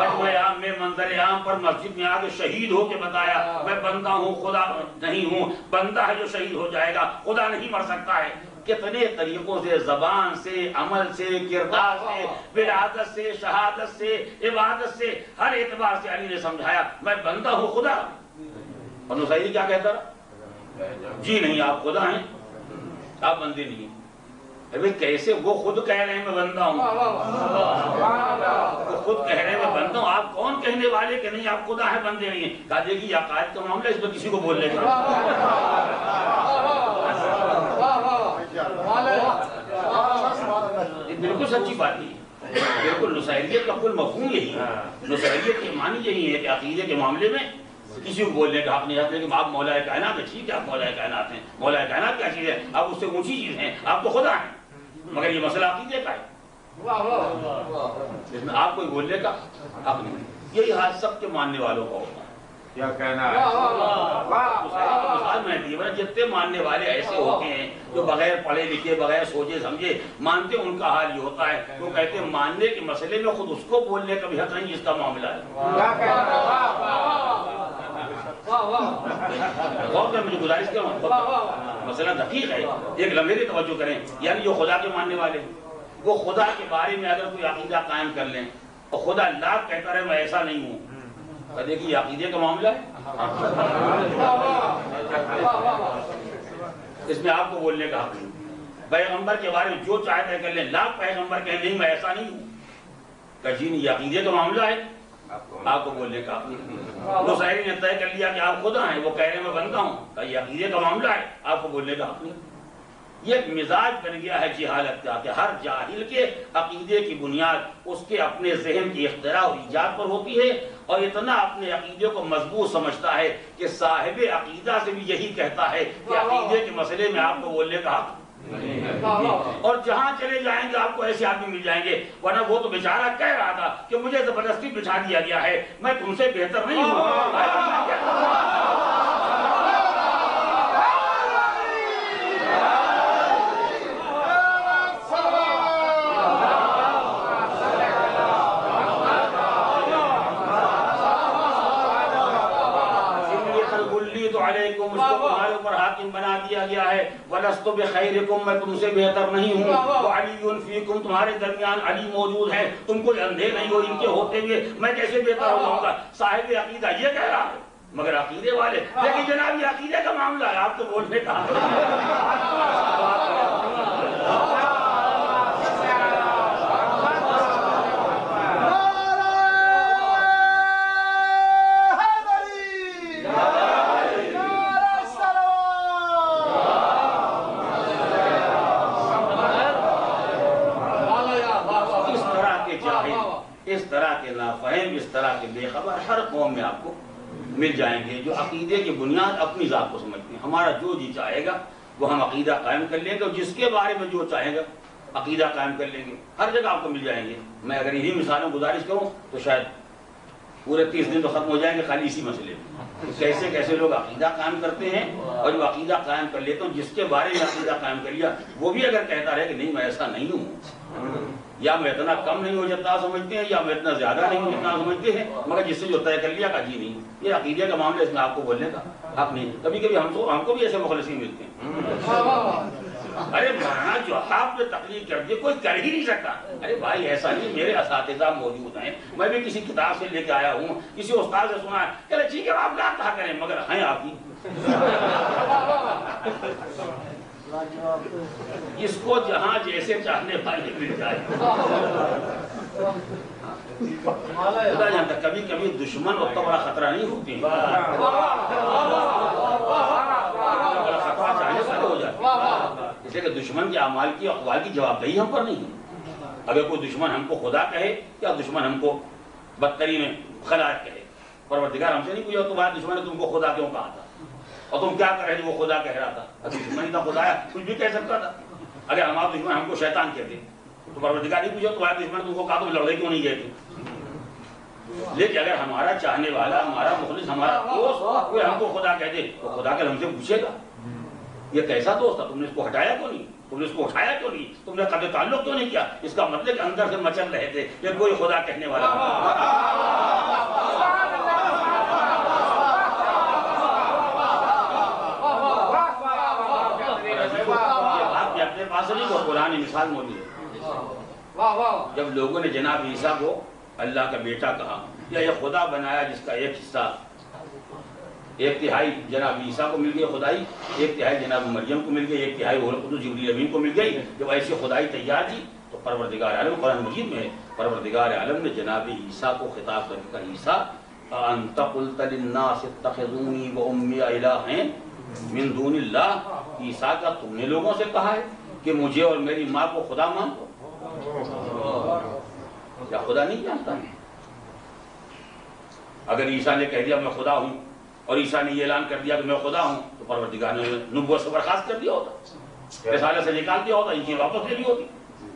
مجمع عام میں منظر عام پر مسجد میں آ کے شہید ہو کے بتایا میں بندہ ہوں، خدا نہیں ہوں، بندہ ہے جو شہید ہو جائے گا، خدا نہیں مر سکتا ہے۔ کتنے طریقوں سے، زبان سے، عمل سے، کردار سے، ولادت سے، شہادت سے، عبادت سے، ہر اعتبار سے علی نے سمجھایا میں بندہ ہوں، خدا۔ اور نصیری کیا کہتا رہا؟ جی نہیں، آپ خدا ہیں، آپ بندے نہیں ہیں۔ ابھی کیسے؟ وہ خود کہہ رہے ہیں میں بندہ ہوں، وہ خود کہہ رہے ہیں میں بندہ ہوں، آپ کون کہنے والے کہ نہیں آپ خدا ہیں بندے نہیں ہیں؟ کہا دیکھیے عقائد کا معاملہ، اس میں کسی کو بولنے کا بالکل سچی بات ہے، بالکل نصیریت کا کل مفہوم یہی ہے، نصیریت کی معنی یہی ہے کہ عقیدے کے معاملے میں کسی کو بولنے کا حق نہیں ہے۔ لیکن آپ مولا کائنات ہیں، ٹھیک ہے آپ مولا کائنات ہیں، مولا کائنات کیا چیز ہے؟ آپ اس سے اونچی چیز ہیں، آپ تو خدا ہیں، مگر یہ مسئلہ عقیدے کا ہے، اس میں آپ کوئی بولنے کا حق نہیں۔ یہی حال سب کے ماننے والوں کا ہوتا ہے۔ کیا کہنا ہے؟ مثال میں دی ہے، جتنے ماننے والے ایسے ہوتے ہیں جو بغیر پڑھے لکھے، بغیر سوچے سمجھے مانتے، ان کا حال یہ ہوتا ہے، وہ کہتے ہیں ماننے کے مسئلے میں خود اس کو بولنے کا بھی حق نہیں جس کا معاملہ ہے۔ غور سے مجھے گزارش کروں، مسئلہ دقیق ہے، ایک لمحے کی توجہ کریں۔ یعنی جو خدا کے ماننے والے وہ خدا کے بارے میں اگر کوئی عقیدہ قائم کر لیں اور خدا لاکھ کہتا رہے میں ایسا نہیں ہوں، دیکھیے عقیدے کا معاملہ ہے، اس میں آپ کو بولنے کا حق نہیں۔ پیغمبر کے بارے میں جو چاہے طے کر لیں، لاکھ پیغمبر کہیں نہیں میں ایسا نہیں ہوں، کہ جی نہیں یہ عقیدے کا معاملہ ہے، آپ کو بولنے کا حق نہیں۔ نصیری نے طے کر لیا کہ آپ خدا ہیں، وہ کہہ رہے ہیں میں بندہ ہوں، کہ یہ عقیدے کا معاملہ ہے، آپ کو بولنے کا حق نہیں۔ یہ ایک مزاج بن گیا ہے جہالت کا کہ ہر جاہل کے عقیدے کی بنیاد اس کے اپنے ذہن کی اختراع اور ایجاد پر ہوتی ہے، اور اتنا اپنے عقیدے کو مضبوط سمجھتا ہے کہ صاحب عقیدہ سے بھی یہی کہتا ہے کہ عقیدے کے مسئلے میں آپ کو بولنے کا حق، اور جہاں چلے جائیں گے آپ کو ایسے آدمی مل جائیں گے، ورنہ وہ تو بیچارہ کہہ رہا تھا کہ مجھے زبردستی بٹھا دیا گیا ہے، میں تم سے بہتر نہیں ہوں۔ علیکم، اس کو تمہارے اوپر حاکم بنا دیا گیا ہے، وَلَسْتُ بِخَيْرِكُمْ، میں تم سے بہتر نہیں ہوں، وَعَلِيٌّ فِيكُمْ، تمہارے درمیان علی موجود ہے، تم کوئی اندھے نہیں ہو ان کے ہوتے ہوئے، میں کیسے بہتر ہو جاؤں گا؟ صاحب عقیدہ یہ کہہ رہا ہے، مگر عقیدے والے لیکن جناب یہ عقیدے کا معاملہ ہے، آپ کو بولنے کا اس طرح کے نافہم، اس طرح کے بے خبر ہر قوم میں آپ کو مل جائیں گے جو عقیدے کی بنیاد اپنی ذات کو سمجھتے ہیں۔ ہمارا جو جی چاہے گا وہ ہم عقیدہ قائم کر لیں گے، اور جس کے بارے میں جو چاہے گا عقیدہ قائم کر لیں گے، ہر جگہ آپ کو مل جائیں گے۔ میں اگر یہی مثالوں گزارش کروں تو شاید پورے 30 دن تو ختم ہو جائیں گے خالی اسی مسئلے میں، کیسے کیسے لوگ عقیدہ قائم کرتے ہیں، اور جو عقیدہ قائم کر لیتے ہیں جس کے بارے میں عقیدہ قائم کر لیا وہ بھی اگر کہتا رہے کہ نہیں میں ایسا نہیں ہوں، یا میں اتنا کم نہیں ہو جتنا سمجھتے ہیں، یا میں اتنا زیادہ نہیں ہوں جتنا سمجھتے ہیں، مگر جس سے جو طے کر لیا کہ جی نہیں یہ عقیدے کا معاملہ، اس میں آپ کو بولنے کا حق نہیں۔ کبھی کبھی ہم کو بھی ایسے مخلصین ملتے ہیں، ارے مولانا جو آپ نے تقریر کر دی کوئی کر ہی نہیں سکتا، ارے بھائی ایسا نہیں، میرے اساتذہ موجود ہیں، میں بھی کسی کتاب سے لے کے آیا ہوں، کسی استاد سے سنا ہے، چلے ٹھیک ہے آپ نہ کہا کریں مگر ہیں آپ ہی، اس کو جہاں جیسے چاہنے والے مل جائے۔ خدا جانتا کبھی کبھی دشمن اتنا بڑا خطرہ نہیں ہوتی، خطرہ چاہنے سے ہو جاتا، اس لیے کہ دشمن کے اعمال کی اقوال کی جواب دہی ہم پر نہیں ہے۔ اگر کوئی دشمن ہم کو خدا کہے یا دشمن ہم کو بدترین خلائق کہے، پروردگار ہم سے نہیں پوچھا تمہارا دشمن نے تم کو خدا کیوں کہا تھا، اور تم کیا کر رہے تھے وہ خدا کہہ رہا تھا، دشمن کا خدا ہے کچھ بھی کہہ سکتا تھا، اگر ہمارا دشمن ہم کو شیطان کہتے تو پروردگار نہیں پوچھا تمہارا دشمن تم کو کہا تم لڑائی کیوں نہیں گئے تھے. لیکن اگر ہمارا چاہنے والا، ہمارا مخلص، ہمارا دوست کوئی ہم کو خدا کہہ دے تو خدا کر ہم سے پوچھے گا یہ کیسا دوست تھا، تم نے اس کو ہٹایا کیوں نہیں، تم نے اس کو اٹھایا کیوں نہیں، تم نے قطع تعلق کیوں نہیں کیا. اس کا مطلب کہ اندر سے مچل رہے تھے کہ کوئی خدا کہنے والا. اپنے پاس نہیں وہ قرآن مثال موجود ہے. جب لوگوں نے جناب عیسیٰ کو اللہ کا بیٹا کہا یا یہ خدا بنایا جس کا ایک حصہ، ایک تہائی جناب عیسیٰ کو مل گئی خدائی، ایک تہائی جناب مریم کو مل گئی، ایک تہائی روح القدس جبریل امین کو مل گئی. جب ایسی خدائی تیار تھی تو پروردگار عالم، قرآن مجید میں پروردگار عالم نے جناب عیسیٰ کو خطاب کر کے کہا عیسیٰ انت قلت للناس اتخذونی وامي الہین من دون اللہ. عیسیٰ کا تم نے لوگوں سے کہا ہے کہ مجھے اور میری ماں کو خدا مانو. کیا خدا نہیں جانتا ہے؟ اگر عیسیٰ نے کہہ دیا میں خدا ہوں اور عیسیٰ نے یہ اعلان کر دیا کہ میں خدا ہوں تو پروردگار نے نبوت سے برخاست کر دیا ہوتا، رسالت سے نکال دیا ہوتا، انجیل واپس لے لی ہوتی.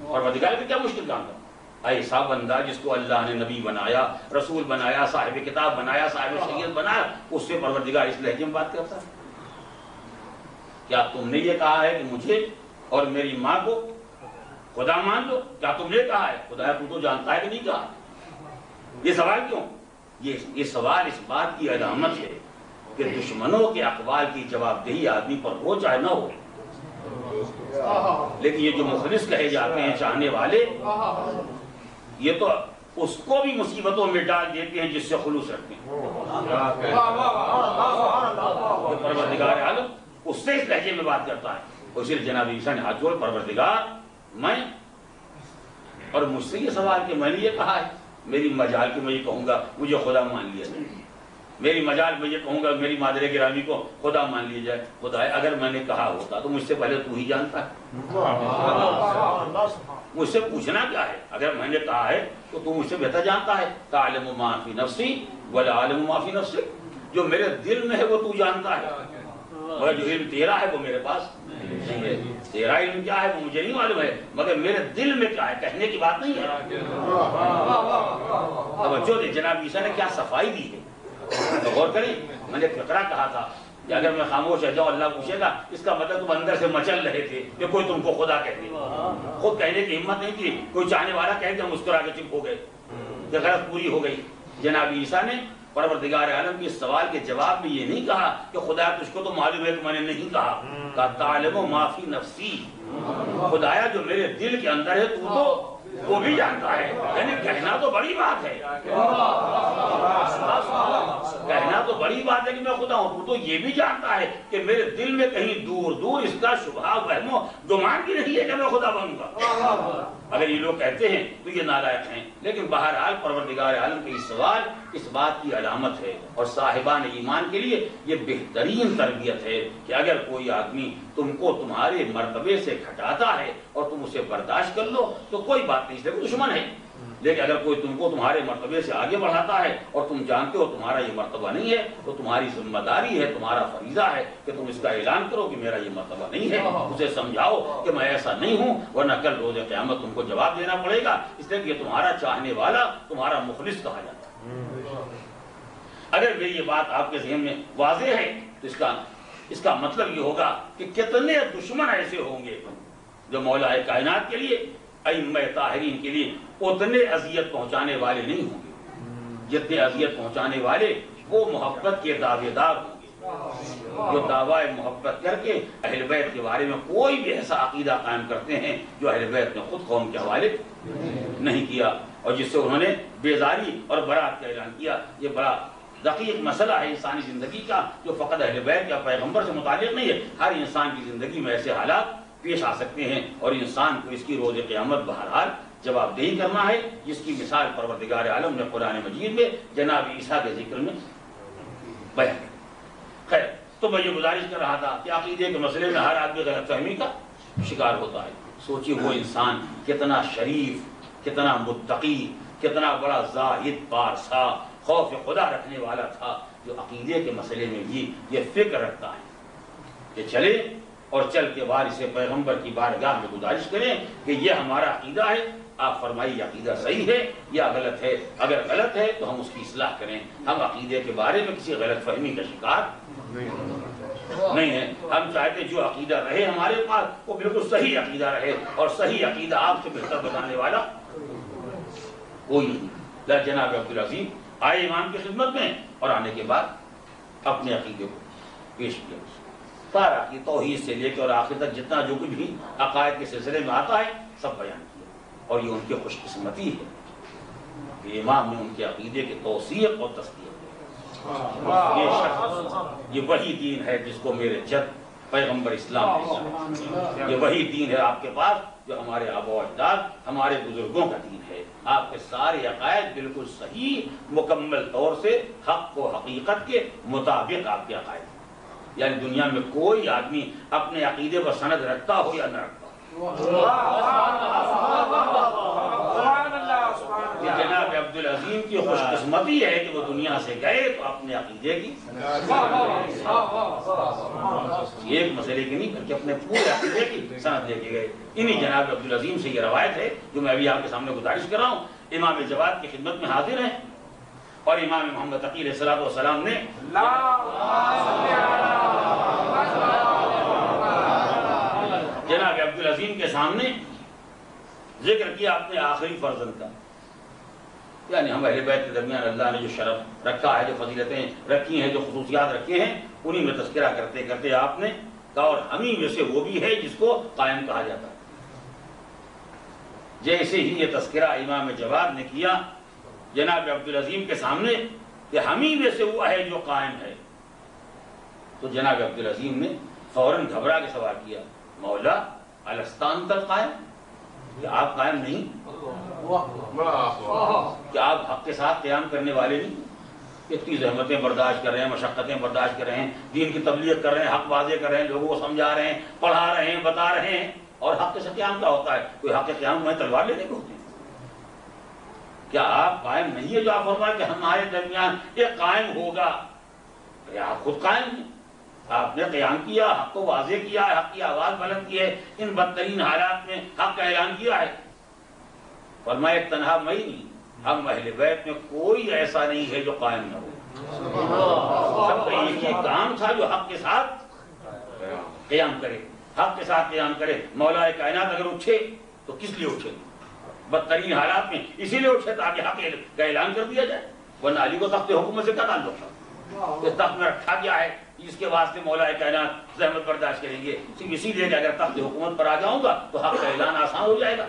پروردگار کو کیا مشکل کام تھا؟ ایسا بندہ جس کو اللہ نے نبی بنایا، رسول بنایا، صاحب کتاب بنایا، صاحب شریعت بنایا، اس سے پروردگار اس لہجے میں بات کرتا ہے. کیا تم نے یہ کہا ہے کہ مجھے اور میری ماں کو خدا مان لو؟ کیا تم نے کہا ہے؟ خدا تو جانتا ہے کہ نہیں کہا. یہ سوال کیوں؟ یہ سوال اس بات کی علامت ہے کہ دشمنوں کے اقوال کی جواب دہی آدمی پر ہو چاہے نہ ہو. لیکن یہ جو مخلص کہے جاتے ہیں چاہنے والے، یہ تو اس کو بھی مصیبتوں میں ڈال دیتے ہیں جس سے خلوص رکھتے ہیں. پروردگار عالم اس سے اس لہجے میں بات کرتا ہے. اسی لیے جناب عیسیٰ نے ہاتھ جوڑ پروردگار میں اور مجھ سے یہ سوال کہ میں نے یہ کہا ہے، میری مجال کہ میں یہ کہوں گا مجھے خدا مان لیا جائے، میری مجال میں یہ کہوں گا میری مادر گرامی کو خدا مان لیا جائے. خدا اگر میں نے کہا ہوتا تو مجھ سے پہلے تو ہی جانتا ہے. مجھ سے پوچھنا کیا ہے؟ اگر میں نے کہا ہے تو تو مجھ سے بہتر جانتا ہے. تعلم ما فی نفسی ولا اعلم ما فی نفسک. جو میرے دل میں ہے وہ تو جانتا ہے، مگر جو علم تیرا ہے وہ میرے پاس نہیں ہے. تیرا علم کیا ہے وہ مجھے نہیں معلوم ہے، مگر میرے دل میں کیا ہے کہنے کی بات نہیں ہے. توجہ دے، جناب عیسیٰ نے کیا صفائی دی ہے. غور کریں، میں نے فقرہ کہا تھا کہ اگر میں خاموش رہ جاؤں اللہ پوچھے گا اس کا مطلب تم اندر سے مچل رہے تھے کہ کوئی تم کو خدا کہتے. خود کہنے کی ہمت نہیں تھی، کوئی چاہنے والا کہہ کے مسکرا کے چپ ہو گئے کہ غرض پوری ہو گئی. جناب عیسیٰ نے پروردگار عالم کے سوال کے جواب میں یہ نہیں کہا کہ خدا تجھ کو تو معلوم ہے کہ میں نے نہیں کہا تعلم ما فی نفسی. خدایا جو میرے دل کے اندر ہے تو وہ بھی جانتا ہے. یعنی کہنا تو بڑی بات ہے، کہنا تو بڑی بات ہے کہ میں خدا ہوں. تو یہ بھی جانتا ہے کہ میرے دل میں کہیں دور دور اس کا شبہ وہم و گمان بھی نہیں ہے کہ میں خدا بنوں گا. اگر یہ لوگ کہتے ہیں تو یہ نالائق ہیں. لیکن بہرحال پروردگار عالم کے اس سوال اس بات کی علامت ہے اور صاحبان ایمان کے لیے یہ بہترین تربیت ہے کہ اگر کوئی آدمی تم کو تمہارے مرتبے سے گھٹاتا ہے اور تم اسے برداشت کر لو تو کوئی بات نہیں، اس لیے دشمن ہے. لیکن اگر کوئی تم کو تمہارے مرتبے سے آگے بڑھاتا ہے اور تم جانتے ہو تمہارا یہ مرتبہ نہیں ہے تو تمہاری ذمہ داری ہے، تمہارا فریضہ ہے کہ تم اس کا اعلان کرو کہ میرا یہ مرتبہ نہیں ہے. اسے سمجھاؤ کہ میں ایسا نہیں ہوں، ورنہ کل روز قیامت تم کو جواب دینا پڑے گا. اس لیے کہ تمہارا چاہنے والا تمہارا مخلص کہا جاتا ہے. اگر میری یہ بات آپ کے ذہن میں واضح ہے تو اس کا مطلب یہ ہوگا کہ کتنے دشمن ایسے ہوں گے جو مولا کائنات کے لیے، ائمہ طاہرین کے لیے اتنے اذیت پہنچانے والے نہیں ہوں گے جتنے اذیت پہنچانے والے وہ محبت کے دعوے دار ہوں گے جو دعوی محبت کر کے اہل بیت کے بارے میں کوئی بھی ایسا عقیدہ قائم کرتے ہیں جو اہل بیت نے خود قوم کے حوالے نہیں کیا اور جس سے انہوں نے بیزاری اور برات کا اعلان کیا. یہ بڑا دقیق مسئلہ ہے انسانی زندگی کا جو فقط اہل بیت یا پیغمبر سے متعلق نہیں ہے. ہر انسان کی زندگی میں ایسے حالات پیش آ سکتے ہیں اور انسان کو اس کی روز قیامت بہرحال جواب دہی کرنا ہے، جس کی مثال پروردگار عالم نے قرآن مجید میں جناب عیسیٰ کے ذکر میں بیان کی. خیر، تو میں یہ گزارش کر رہا تھا کہ عقیدے کے مسئلے میں ہر آدمی غلط فہمی کا شکار ہوتا ہے. سوچیے وہ انسان کتنا شریف، کتنا متقی، کتنا بڑا زاہد پارسا خوف خدا رکھنے والا تھا جو عقیدے کے مسئلے میں بھی یہ فکر رکھتا ہے کہ چلے اور چل کے بعد اسے پیغمبر کی بارگاہ میں گزارش کریں کہ یہ ہمارا عقیدہ ہے، آپ فرمائیے یہ عقیدہ صحیح ہے یا غلط ہے؟ اگر غلط ہے تو ہم اس کی اصلاح کریں۔ ہم عقیدے کے بارے میں کسی غلط فہمی کا شکار نہیں ہے۔ ہم چاہتے جو عقیدہ رہے ہمارے پاس وہ بالکل صحیح عقیدہ رہے، اور صحیح عقیدہ آپ سے بہتر بتانے والا کوئی نہیں۔ جناب عبدالعظیم آئے امام کی خدمت میں، اور آنے کے بعد اپنے عقیدے کو پیش کیا، سارا کی توحید سے لے کے اور آخر تک جتنا جو کچھ بھی عقائد کے سلسلے میں آتا ہے سب بیان کیا۔ اور یہ ان کی خوش قسمتی ہے کہ امام نے ان کے عقیدے کے توثیق اور تصدیق یہ شخص، یہ وہی دین ہے جس کو میرے جد پیغمبر اسلام نے دیا۔ یہ وہی دین ہے آپ کے پاس جو ہمارے آباء و اجداد، ہمارے بزرگوں کا دین ہے۔ آپ کے سارے عقائد بالکل صحیح، مکمل طور سے حق و حقیقت کے مطابق آپ کے عقائد، یعنی دنیا میں کوئی آدمی اپنے عقیدے پر سند رکھتا ہو یا نہ رکھتا یہ جناب عبدالعظیم کی خوش قسمتی ہے کہ وہ دنیا سے گئے تو اپنے عقیدے کی ایک مسئلے کی نہیں بلکہ اپنے پورے عقیدے کی سند لے کے گئے۔ انہی جناب عبدالعظیم سے یہ روایت ہے جو میں ابھی آپ کے سامنے گزارش کر رہا ہوں۔ امام جواد کی خدمت میں حاضر ہیں، اور امام محمد تقی علیہ الصلوۃ والسلام نے جناب عبدالعظیم کے سامنے ذکر کیا اپنے آخری فرزند کا، یعنی ہم اہل بیت کے درمیان اللہ نے جو شرف رکھا ہے، جو فضیلتیں رکھی ہیں، جو خصوصیات رکھے ہیں، انہی میں تذکرہ کرتے کرتے آپ نے کہا اور ہمیں میں سے وہ بھی ہے جس کو قائم کہا جاتا ہے۔ جیسے ہی یہ تذکرہ امام جواد نے کیا جناب عبدالعظیم کے سامنے کہ ہمیں میں سے وہ ہے جو قائم ہے، تو جناب عبدالعظیم نے فوراً گھبرا کے سوال کیا، مولا الستان تل قائم، کہ آپ قائم نہیں، کہ آپ حق کے ساتھ قیام کرنے والے نہیں؟ اتنی زحمتیں برداشت کر رہے ہیں، مشقتیں برداشت کر رہے ہیں، دین کی تبلیغ کر رہے ہیں، حق واضح کر رہے ہیں، لوگوں کو سمجھا رہے ہیں، پڑھا رہے ہیں، بتا رہے ہیں، اور حق سے قیام کیا ہوتا ہے؟ کوئی حق قیام میں تلوار لینے کو ہوتی ہے؟ کیا آپ قائم نہیں ہے جو آپ فرمائیں کہ ہمارے درمیان یہ قائم ہوگا؟ آپ خود قائم ہیں، آپ نے قیام کیا، حق کو واضح کیا ہے، حق کی آواز بلند کی ہے، ان بدترین حالات میں حق کا اعلان کیا ہے۔ فرمایا تنہا میں نہیں، ہم اہل بیت میں کوئی ایسا نہیں ہے جو قائم نہ ہو۔ سب کا ایک ہی کام تھا جو حق کے ساتھ قیام کرے، حق کے ساتھ قیام کرے۔ مولا کائنات اگر اٹھے تو کس لیے اٹھے؟ بدترین حالات میں اسی لیے اٹھے تاکہ حق کا اعلان کر دیا جائے، ورنہ علی کو تخت حکومت سے کیا تعلق تھا؟ کہ تخت میں رکھا گیا ہے اس کے واسطے مولا کائنات زحمت برداشت کریں گے، صرف اسی لیے کہ اگر تخت حکومت پر آ جاؤں گا تو حق کا اعلان آسان ہو جائے گا۔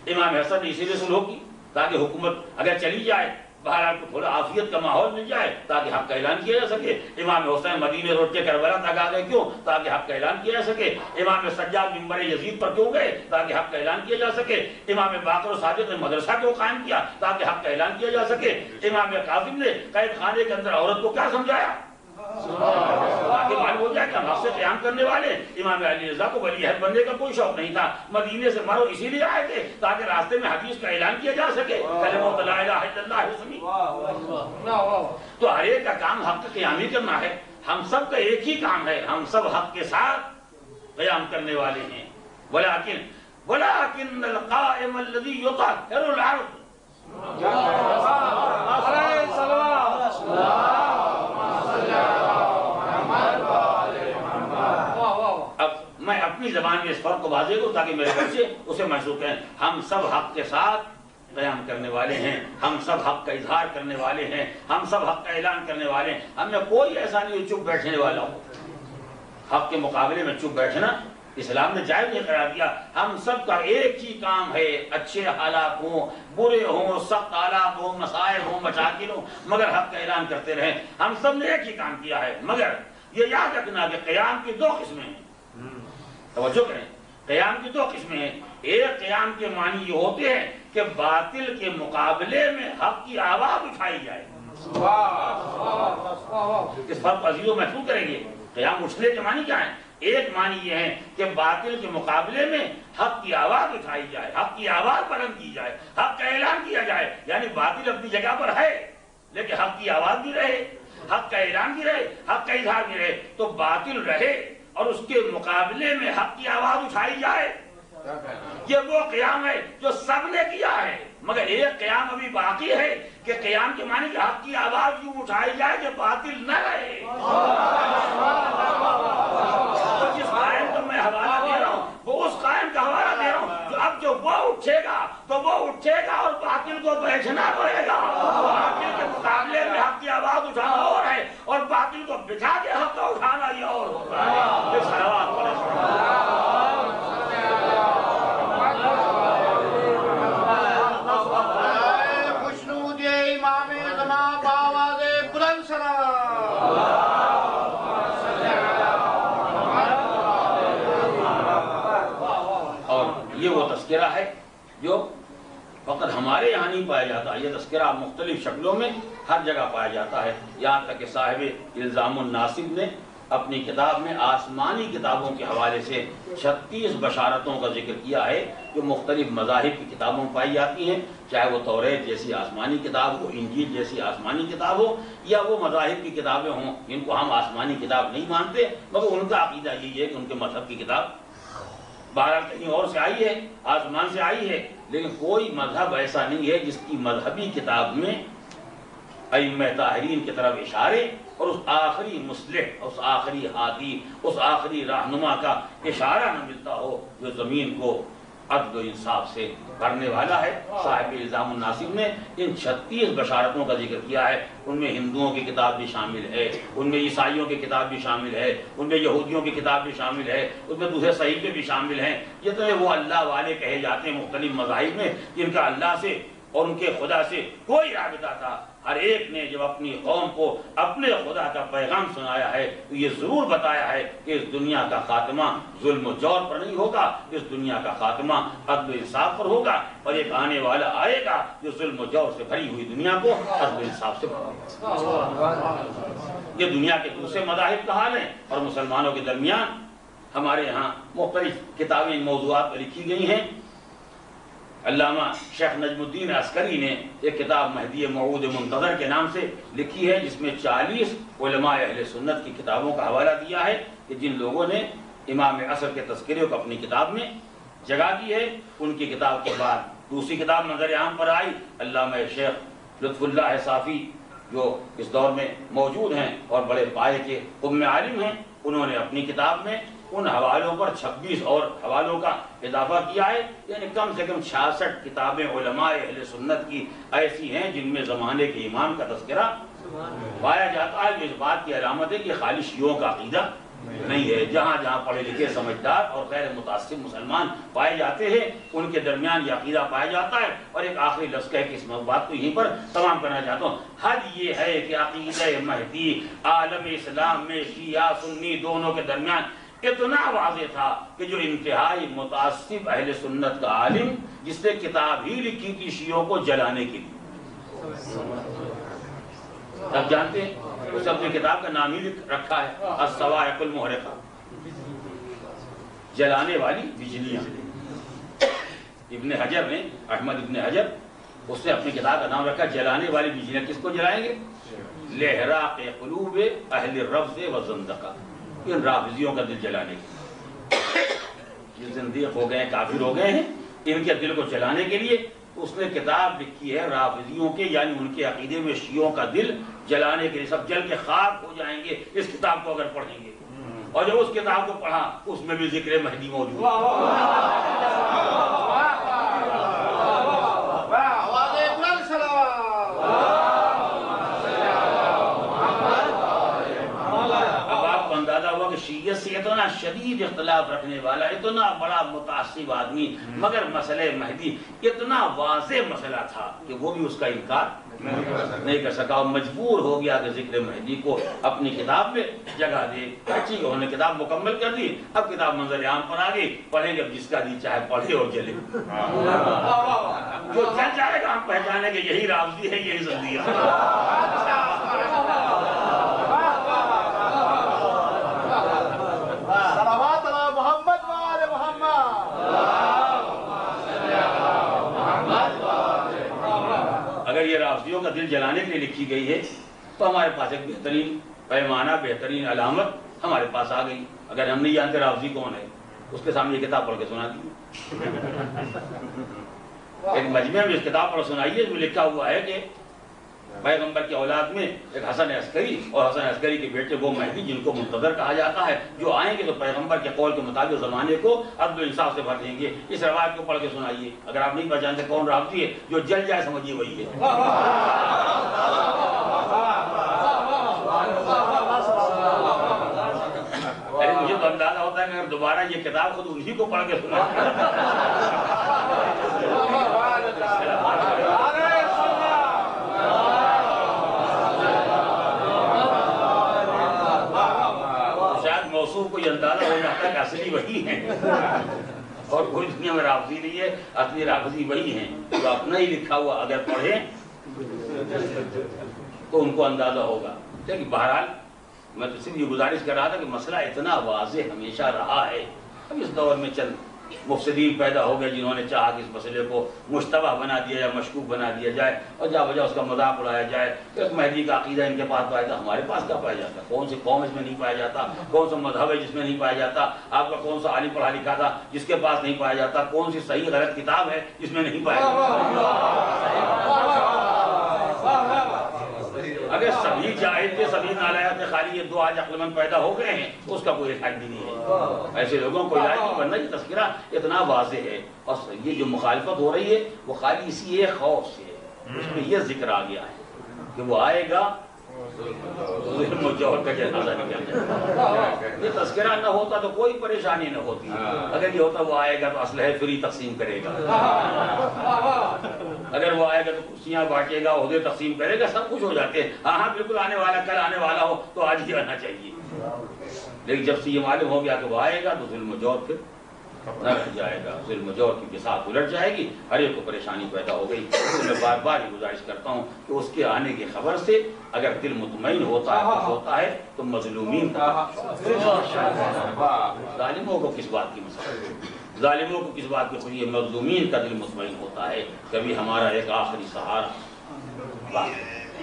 امام حسن نے اسی لیے سلوک کی تاکہ حکومت اگر چلی جائے بہرحال کو تھوڑا عافیت کا ماحول مل جائے تاکہ حق کا اعلان کیا جا سکے۔ امام حسین مدینے روڈ کے کربلا تک آ گئے کیوں؟ تاکہ حق کا اعلان کیا جا سکے۔ امام سجاد منبر یزید پر کیوں گئے؟ تاکہ حق کا اعلان کیا جا سکے۔ امام باقر و صادق نے مدرسہ کیوں قائم کیا؟ تاکہ حق کا اعلان کیا جا سکے۔ امام کاظم نے قید خانے کے اندر عورت کو کیا سمجھایا؟ تاکہ معلوم ہو جائے کہ ہم حق سے قیام کرنے والے۔ امام علی رضا کو ولی عہد بننے کا کوئی شوق نہیں تھا، مدینے سے مرو اسی لیے آئے تھے تاکہ راستے میں حدیث کا اعلان کیا جا سکے، کلمہ لا الہ الا اللہ سنی۔ تو ہر ایک کا کام حق قیامی کرنا ہے، ہم سب کا ایک ہی کام ہے، ہم سب حق کے ساتھ قیام کرنے والے ہیں۔ ولكن القائم الذي يطهر الارض میں اپنی زبان میں اس فرق کو واضح کروں تاکہ میرے بچے اسے محسوس کریں۔ ہم سب حق کے ساتھ قیام کرنے والے ہیں، ہم سب حق کا اظہار کرنے والے ہیں، ہم سب حق کا اعلان کرنے والے ہیں۔ ہم میں کوئی ایسا نہیں چپ بیٹھنے والا ہو۔ حق کے مقابلے میں چپ بیٹھنا اسلام نے جائز نہیں قرار دیا۔ ہم سب کا ایک ہی کام ہے، اچھے حالات ہوں، برے ہوں، سخت حالات ہوں، مسائل ہوں، مشاکل ہوں، مگر حق کا اعلان کرتے رہیں۔ ہم سب نے ایک ہی کام کیا ہے، مگر یہ یاد رکھنا کہ قیام کی دو قسمیں ہیں۔ توجہ کریں، قیام کی دو قسمیں ہیں۔ ایک قیام کے معنی یہ ہوتے ہیں کہ باطل کے مقابلے میں حق کی آواز اٹھائی جائے۔ اس فرق عزیزوں محسوس کریں گے، قیام اٹھنے کے معنی کیا ہیں؟ ایک معنی یہ ہے کہ باطل کے مقابلے میں حق کی آواز اٹھائی جائے، حق کی آواز بلند کی جائے، حق کا اعلان کیا جائے، یعنی باطل اپنی جگہ پر ہے لیکن حق کی آواز بھی رہے، حق کا اعلان بھی رہے، حق کا اظہار بھی رہے۔ تو باطل رہے اور اس کے مقابلے میں حق کی آواز اٹھائی جائے، یہ وہ قیام ہے جو سب نے کیا ہے، مگر ایک قیام ابھی باقی ہے کہ قیام کے معنی کہ حق کی آواز یوں اٹھائی جائے کہ باطل نہ رہے۔ تو جس قائم کا میں حوالہ دے رہا ہوں وہ اس قائم کا حوالہ دے رہا ہوں جو اب جو وہ اٹھے گا تو وہ اٹھے گا اور باطل کو بیچنا پڑے گا۔ باطل کے مقابلے میں حق کی آواز اٹھانا اور ہے اور باطل کو بٹھا کے حق کا اٹھانا یہ اور ہوتا ہے۔ یہ صلوات پڑھیں۔ یہ وہ تذکرہ ہے جو فقط ہمارے یہاں نہیں پایا جاتا، یہ تذکرہ مختلف شکلوں میں ہر جگہ پایا جاتا ہے، یہاں تک کہ صاحب الزام الناصب نے اپنی کتاب میں آسمانی کتابوں کے حوالے سے 36 بشارتوں کا ذکر کیا ہے جو مختلف مذاہب کی کتابوں میں پائی جاتی ہیں، چاہے وہ توریت جیسی آسمانی کتاب ہو، انجیل جیسی آسمانی کتاب ہو، یا وہ مذاہب کی کتابیں ہوں جن کو ہم آسمانی کتاب نہیں مانتے مگر ان کا عقیدہ یہی ہے کہ ان کے مذہب کی کتاب بہرحال کہیں اور سے آئی ہے، آسمان سے آئی ہے، لیکن کوئی مذہب ایسا نہیں ہے جس کی مذہبی کتاب میں ائمہ طاہرین کی طرف اشارے اور اس آخری مصلح، اس آخری ہادی، اس آخری رہنما کا اشارہ نہ ملتا ہو جو زمین کو عدل و انصاف سے بھرنے والا ہے۔ صاحب الزام الناصب نے ان 36 بشارتوں کا ذکر کیا ہے، ان میں ہندوؤں کی کتاب بھی شامل ہے، ان میں عیسائیوں کی کتاب بھی شامل ہے، ان میں یہودیوں کی کتاب بھی شامل ہے، اس میں دوسرے صحیفے بھی شامل ہیں۔ یہ تو وہ اللہ والے کہے جاتے ہیں مختلف مذاہب میں جن کا اللہ سے اور ان کے خدا سے کوئی رابطہ تھا۔ ہر ایک نے جب اپنی قوم کو اپنے خدا کا پیغام سنایا ہے تو یہ ضرور بتایا ہے کہ اس دنیا کا خاتمہ ظلم و جور پر نہیں ہوگا، اس دنیا کا خاتمہ عدل و انصاف پر ہوگا، اور ایک آنے والا آئے گا جو ظلم و جور سے بھری ہوئی دنیا کو عدل و انصاف سے بھرے۔ یہ دنیا کے دوسرے مذاہب کا حال ہے، اور مسلمانوں کے درمیان ہمارے یہاں مختلف کتابیں ان موضوعات پر لکھی گئی ہیں۔ علامہ شیخ نجم الدین عسکری نے ایک کتاب مہدی موعود منتظر کے نام سے لکھی ہے جس میں 40 علماء اہل سنت کی کتابوں کا حوالہ دیا ہے کہ جن لوگوں نے امام عصر کے تذکرے کو اپنی کتاب میں جگہ دی ہے۔ ان کی کتاب کے بعد دوسری کتاب نظر عام پر آئی، علامہ شیخ لطف اللہ صافی جو اس دور میں موجود ہیں اور بڑے پائے کے قم عالم ہیں، انہوں نے اپنی کتاب میں ان حوالوں پر 26 اور حوالوں کا اضافہ کیا ہے، یعنی کم سے کم 66 کتابیں علماء اہل سنت کی ایسی ہیں جن میں زمانے کے امام کا تذکرہ پایا جاتا ہے، جو اس بات کی علامت ہے کہ خالی شیعوں کا عقیدہ نہیں ہے۔ جہاں جہاں پڑھے لکھے سمجھدار اور غیر متعصب مسلمان پائے جاتے ہیں ان کے درمیان یہ عقیدہ پایا جاتا ہے۔ اور ایک آخری لفظ کہہ کے اس بات کو یہیں پر تمام کرنا چاہتا ہوں، حد یہ ہے کہ عقیدہ مہدی عالم اسلام میں شیعہ سنی دونوں کے درمیان اتنا واضح تھا کہ جو انتہائی متعصب اہل سنت کا عالم جس نے کتاب ہی لکھی تھی شیعوں کو جلانے کے لیے، آپ جانتے ہیں اس اپنی کتاب کا نام ہی رکھا ہے الصواعق المحرقہ، جلانے والی بجلیاں۔ ابن حجر نے، احمد ابن حجر، اس نے اپنی کتاب کا نام رکھا جلانے والی بجلیاں۔ کس کو جلائیں گے؟ لہراق قلوب اہل الرفض والزندقہ، ان رافضیوں کا دل جلانے کے لیے۔ یہ زندیق ہو گئے، کافر ہو گئے ہیں، ان کے دل کو جلانے کے لیے اس نے کتاب لکھی ہے رافضیوں کے، یعنی ان کے عقیدے میں شیعوں کا دل جلانے کے لیے۔ سب جل کے خاک ہو جائیں گے اس کتاب کو اگر پڑھیں گے۔ اور جب اس کتاب کو پڑھا اس میں بھی ذکر مہدی موجود شیعت سے اتنا شدید اختلاف رکھنے والا، اتنا بڑا متعصب آدمی، مگر مسئلہ مہدی اتنا واضح مسئلہ تھا کہ وہ بھی اس کا انکار نہیں کر سکا، اور مجبور ہو گیا کہ ذکر مہدی کو اپنی کتاب میں جگہ دے۔ ٹھیک ہے، انہوں نے کتاب مکمل کر دی، اب کتاب منظر عام پر آ گئی، پڑھیں گے، اب جس کا دی چاہے پڑھے اور جلے، جو چل جائے گا ہم پہچانے کہ یہی رافضی ہے، یہی زندیق ہے۔ اگر یہ رافضیوں کا دل جلانے کے لیے لکھی گئی ہے تو ہمارے پاس ایک بہترین پیمانہ، بہترین علامت ہمارے پاس آ گئی۔ اگر ہم نہیں جانتے رافضی کون ہے، اس کے سامنے یہ کتاب پڑھ کے سنا دیجیے، ایک مجمع میں اس کتاب پڑھ سنائیے، اس میں لکھا ہوا ہے کہ پیغمبر کی اولاد میں ایک حسن عسکری اور حسن عسکری کے بیٹے وہ مہدی جن کو منتظر کہا جاتا ہے، جو آئیں گے تو پیغمبر کے قول کے مطابق زمانے کو عدل و انصاف سے بھر دیں گے۔ اس روایت کو پڑھ کے سنائیے، اگر آپ نہیں پہچانتے کون رافضی ہے، جو جل جائے سمجھیے وہی ہے۔ مجھے تو اندازہ ہوتا ہے کہ اگر دوبارہ یہ کتاب خود انہی کو پڑھ کے سنا موصوف کو یہ اندازہ ہو جاتا ہے کہ اصلی وہی ہیں اور کوئی دنیا میں رافضی نہیں ہے، اصلی رافضی وہی ہیں، جو اپنا ہی لکھا ہوا اگر پڑھیں تو ان کو اندازہ ہوگا۔ لیکن بہرحال میں تو صرف یہ گزارش کر رہا تھا کہ مسئلہ اتنا واضح ہمیشہ رہا ہے، اب اس دور میں چند مفسدین پیدا ہو گئے جنہوں نے چاہا کہ اس مسئلے کو مشتبہ بنا دیا یا مشکوک بنا دیا جائے اور جا بجا اس کا مذاق اڑایا جائے کہ مہدی کا عقیدہ ان کے پاس پایا جاتا، ہمارے پاس کیا پایا جاتا، کون سی قوم اس میں نہیں پایا جاتا، کون سا مذہب ہے جس میں نہیں پایا جاتا، آپ کا کون سا عالم پڑھا لکھا تھا جس کے پاس نہیں پایا جاتا، کون سی صحیح غلط کتاب ہے جس میں نہیں پایا جاتا۔ اگر سبھی جاہل تھے، سبھی نالائق تھے، خالی یہ دو آج عقل مند پیدا ہو گئے ہیں، اس کا کوئی علاج بھی نہیں ہے۔ ایسے لوگوں کو علاج نہیں بننا، یہ تذکرہ اتنا واضح ہے، اور یہ جو مخالفت ہو رہی ہے وہ خالی اسی ایک خوف سے ہے، اس میں یہ ذکر آ گیا ہے کہ وہ آئے گا ظلم و جور کا جنازہ نکل جائے گا۔ یہ تذکرہ نہ ہوتا تو کوئی پریشانی نہ ہوتی، اگر یہ ہوتا وہ آئے گا تو اسلحے فری تقسیم کرے گا، اگر وہ آئے گا تو کرسیاں بانٹے گا، عہدے تقسیم کرے گا، سب کچھ ہو جاتے ہیں۔ ہاں بالکل آنے والا، کل آنے والا ہو تو آج ہی آنا چاہیے، لیکن جب سے یہ معلوم ہو گیا کہ وہ آئے گا تو ظلم و جور پھر نہ رہ جائے گا، ظلم و جور کی بساط الٹ جائے گی، ہر ایک کو پریشانی پیدا ہو گئی۔ میں بار بار یہ گزارش کرتا ہوں کہ اس کے آنے کی خبر سے اگر دل مطمئن ہوتا ہے تو مظلومین ظالموں کو کس بات کی مسئلہ، ظالموں کو کس بات کی خوشی ہے، مظلومین کا دل مطمئن ہوتا ہے۔ کبھی ہمارا ایک آخری سہارا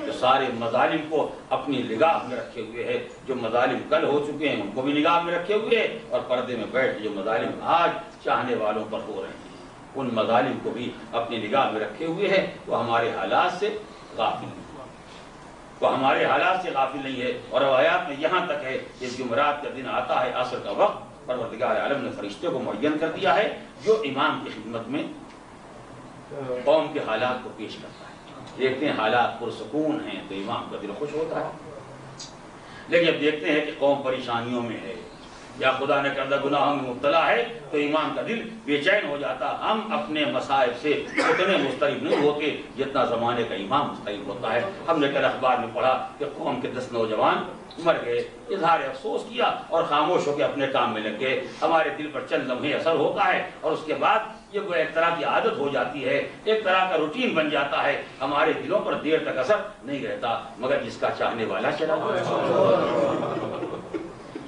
جو سارے مظالم کو اپنی نگاہ میں رکھے ہوئے ہے، جو مظالم کل ہو چکے ہیں ان کو بھی نگاہ میں رکھے ہوئے ہے، اور پردے میں بیٹھ جو مظالم آج چاہنے والوں پر ہو رہے ہیں ان مظالم کو بھی اپنی نگاہ میں رکھے ہوئے ہے، وہ ہمارے حالات سے غافل نہیں ہے، وہ ہمارے حالات سے غافل نہیں ہے۔ اور روایات میں یہاں تک ہے کہ جمعرات کا دن آتا ہے، عصر کا وقت، پروردگار عالم نے فرشتے کو معین کر دیا ہے جو امام کی خدمت میں قوم کے حالات کو پیش کرتا ہے۔ دیکھتے ہیں حالات پرسکون ہیں تو امام کا دل خوش ہوتا ہے، لیکن اب دیکھتے ہیں کہ قوم پریشانیوں میں ہے یا خدا نے کردہ گناہوں میں مبتلا ہے تو امام کا دل بے چین ہو جاتا۔ ہم اپنے مصائب سے اتنے مضطرب نہیں ہوتے جتنا زمانے کا امام مضطرب ہوتا ہے۔ ہم نے کل اخبار میں پڑھا کہ قوم کے 10 نوجوان مر گئے، اظہار افسوس کیا اور خاموش ہو کے اپنے کام میں لگ گئے۔ ہمارے دل پر چند لمحے اثر ہوتا ہے اور اس کے بعد یہ وہ ایک طرح کی عادت ہو جاتی ہے، ایک طرح کا روٹین بن جاتا ہے، ہمارے دلوں پر دیر تک اثر نہیں رہتا۔ مگر جس کا چاہنے والا چلا گیا،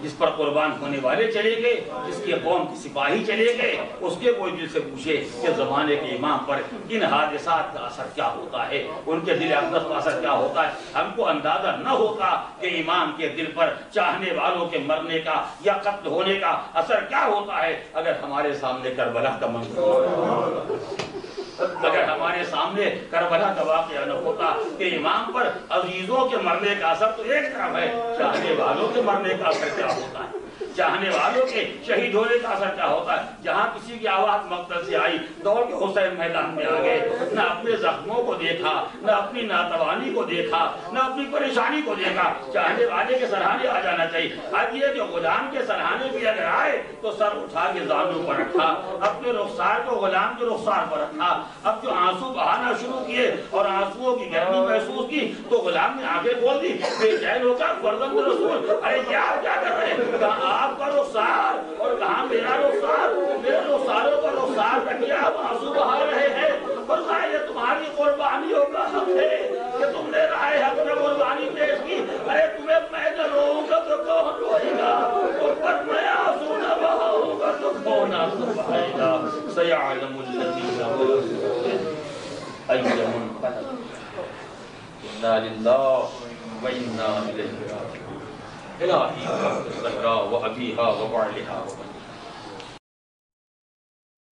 جس پر قربان ہونے والے چلے گئے، جس کی قوم کی سپاہی چلے گئے، اس کے کوئی دل سے پوچھے کہ زمانے کے امام پر ان حادثات کا اثر کیا ہوتا ہے، ان کے دل اقدس کا اثر کیا ہوتا ہے۔ ہم کو اندازہ نہ ہوتا کہ امام کے دل پر چاہنے والوں کے مرنے کا یا قتل ہونے کا اثر کیا ہوتا ہے اگر ہمارے سامنے کربلا کا منظر ہو، اگر ہمارے سامنے کربلا کا واقعہ نہ ہوتا کہ امام پر عزیزوں کے مرنے کا اثر تو ایک طرف ہے، چاہنے والوں کے مرنے کا اثر کیا ہوتا ہے، چاہنے والوں کے شہید ہونے کا اثر کیا ہوتا ہے۔ جہاں کسی کی آواز مقتل سے آئی دوڑ کے حسین میدان میں آ گئے، نہ اپنے زخموں کو دیکھا، نہ اپنی ناتوانی کو دیکھا، نہ اپنی پریشانی کو دیکھا۔ چاہنے والے کے سرہانے آ جانا چاہیے۔ اب یہ جو غلام کے سرہانے بھی اگر آئے تو سر اٹھا کے زانوں پر رکھا، اپنے رخسار کو غلام کے رخسار پر رکھا۔ اب جو آنسو بہانا شروع کیے اور آنسوؤں کی گرمی محسوس کی تو غلام نے آنکھیں کھول دی، بے چین ہو کر فرزند رسول، ارے کیا کر رہے ہیں، کہاں آپ کا رخسار اور کہاں میرا رخسار، میرے رخساروں پر رخسار رکھیا، آپ آنسو بہا رہے ہیں، فرمایا یہ تمہاری قربانیوں کا حق ہے کہ تم نے راہ حق میں قربانی پیش کی، ارے تمہیں میں نہ روؤں گا تو کون روئے گا، تم پر میں آنسو نہ بہاؤں گا تو کون آنسو بہائے گا۔ سیعلم الذین أي منقلب إنا لله وإنا إليه راجعون۔ الہی الزہرا و ابیہا و بعلہا و بنیہا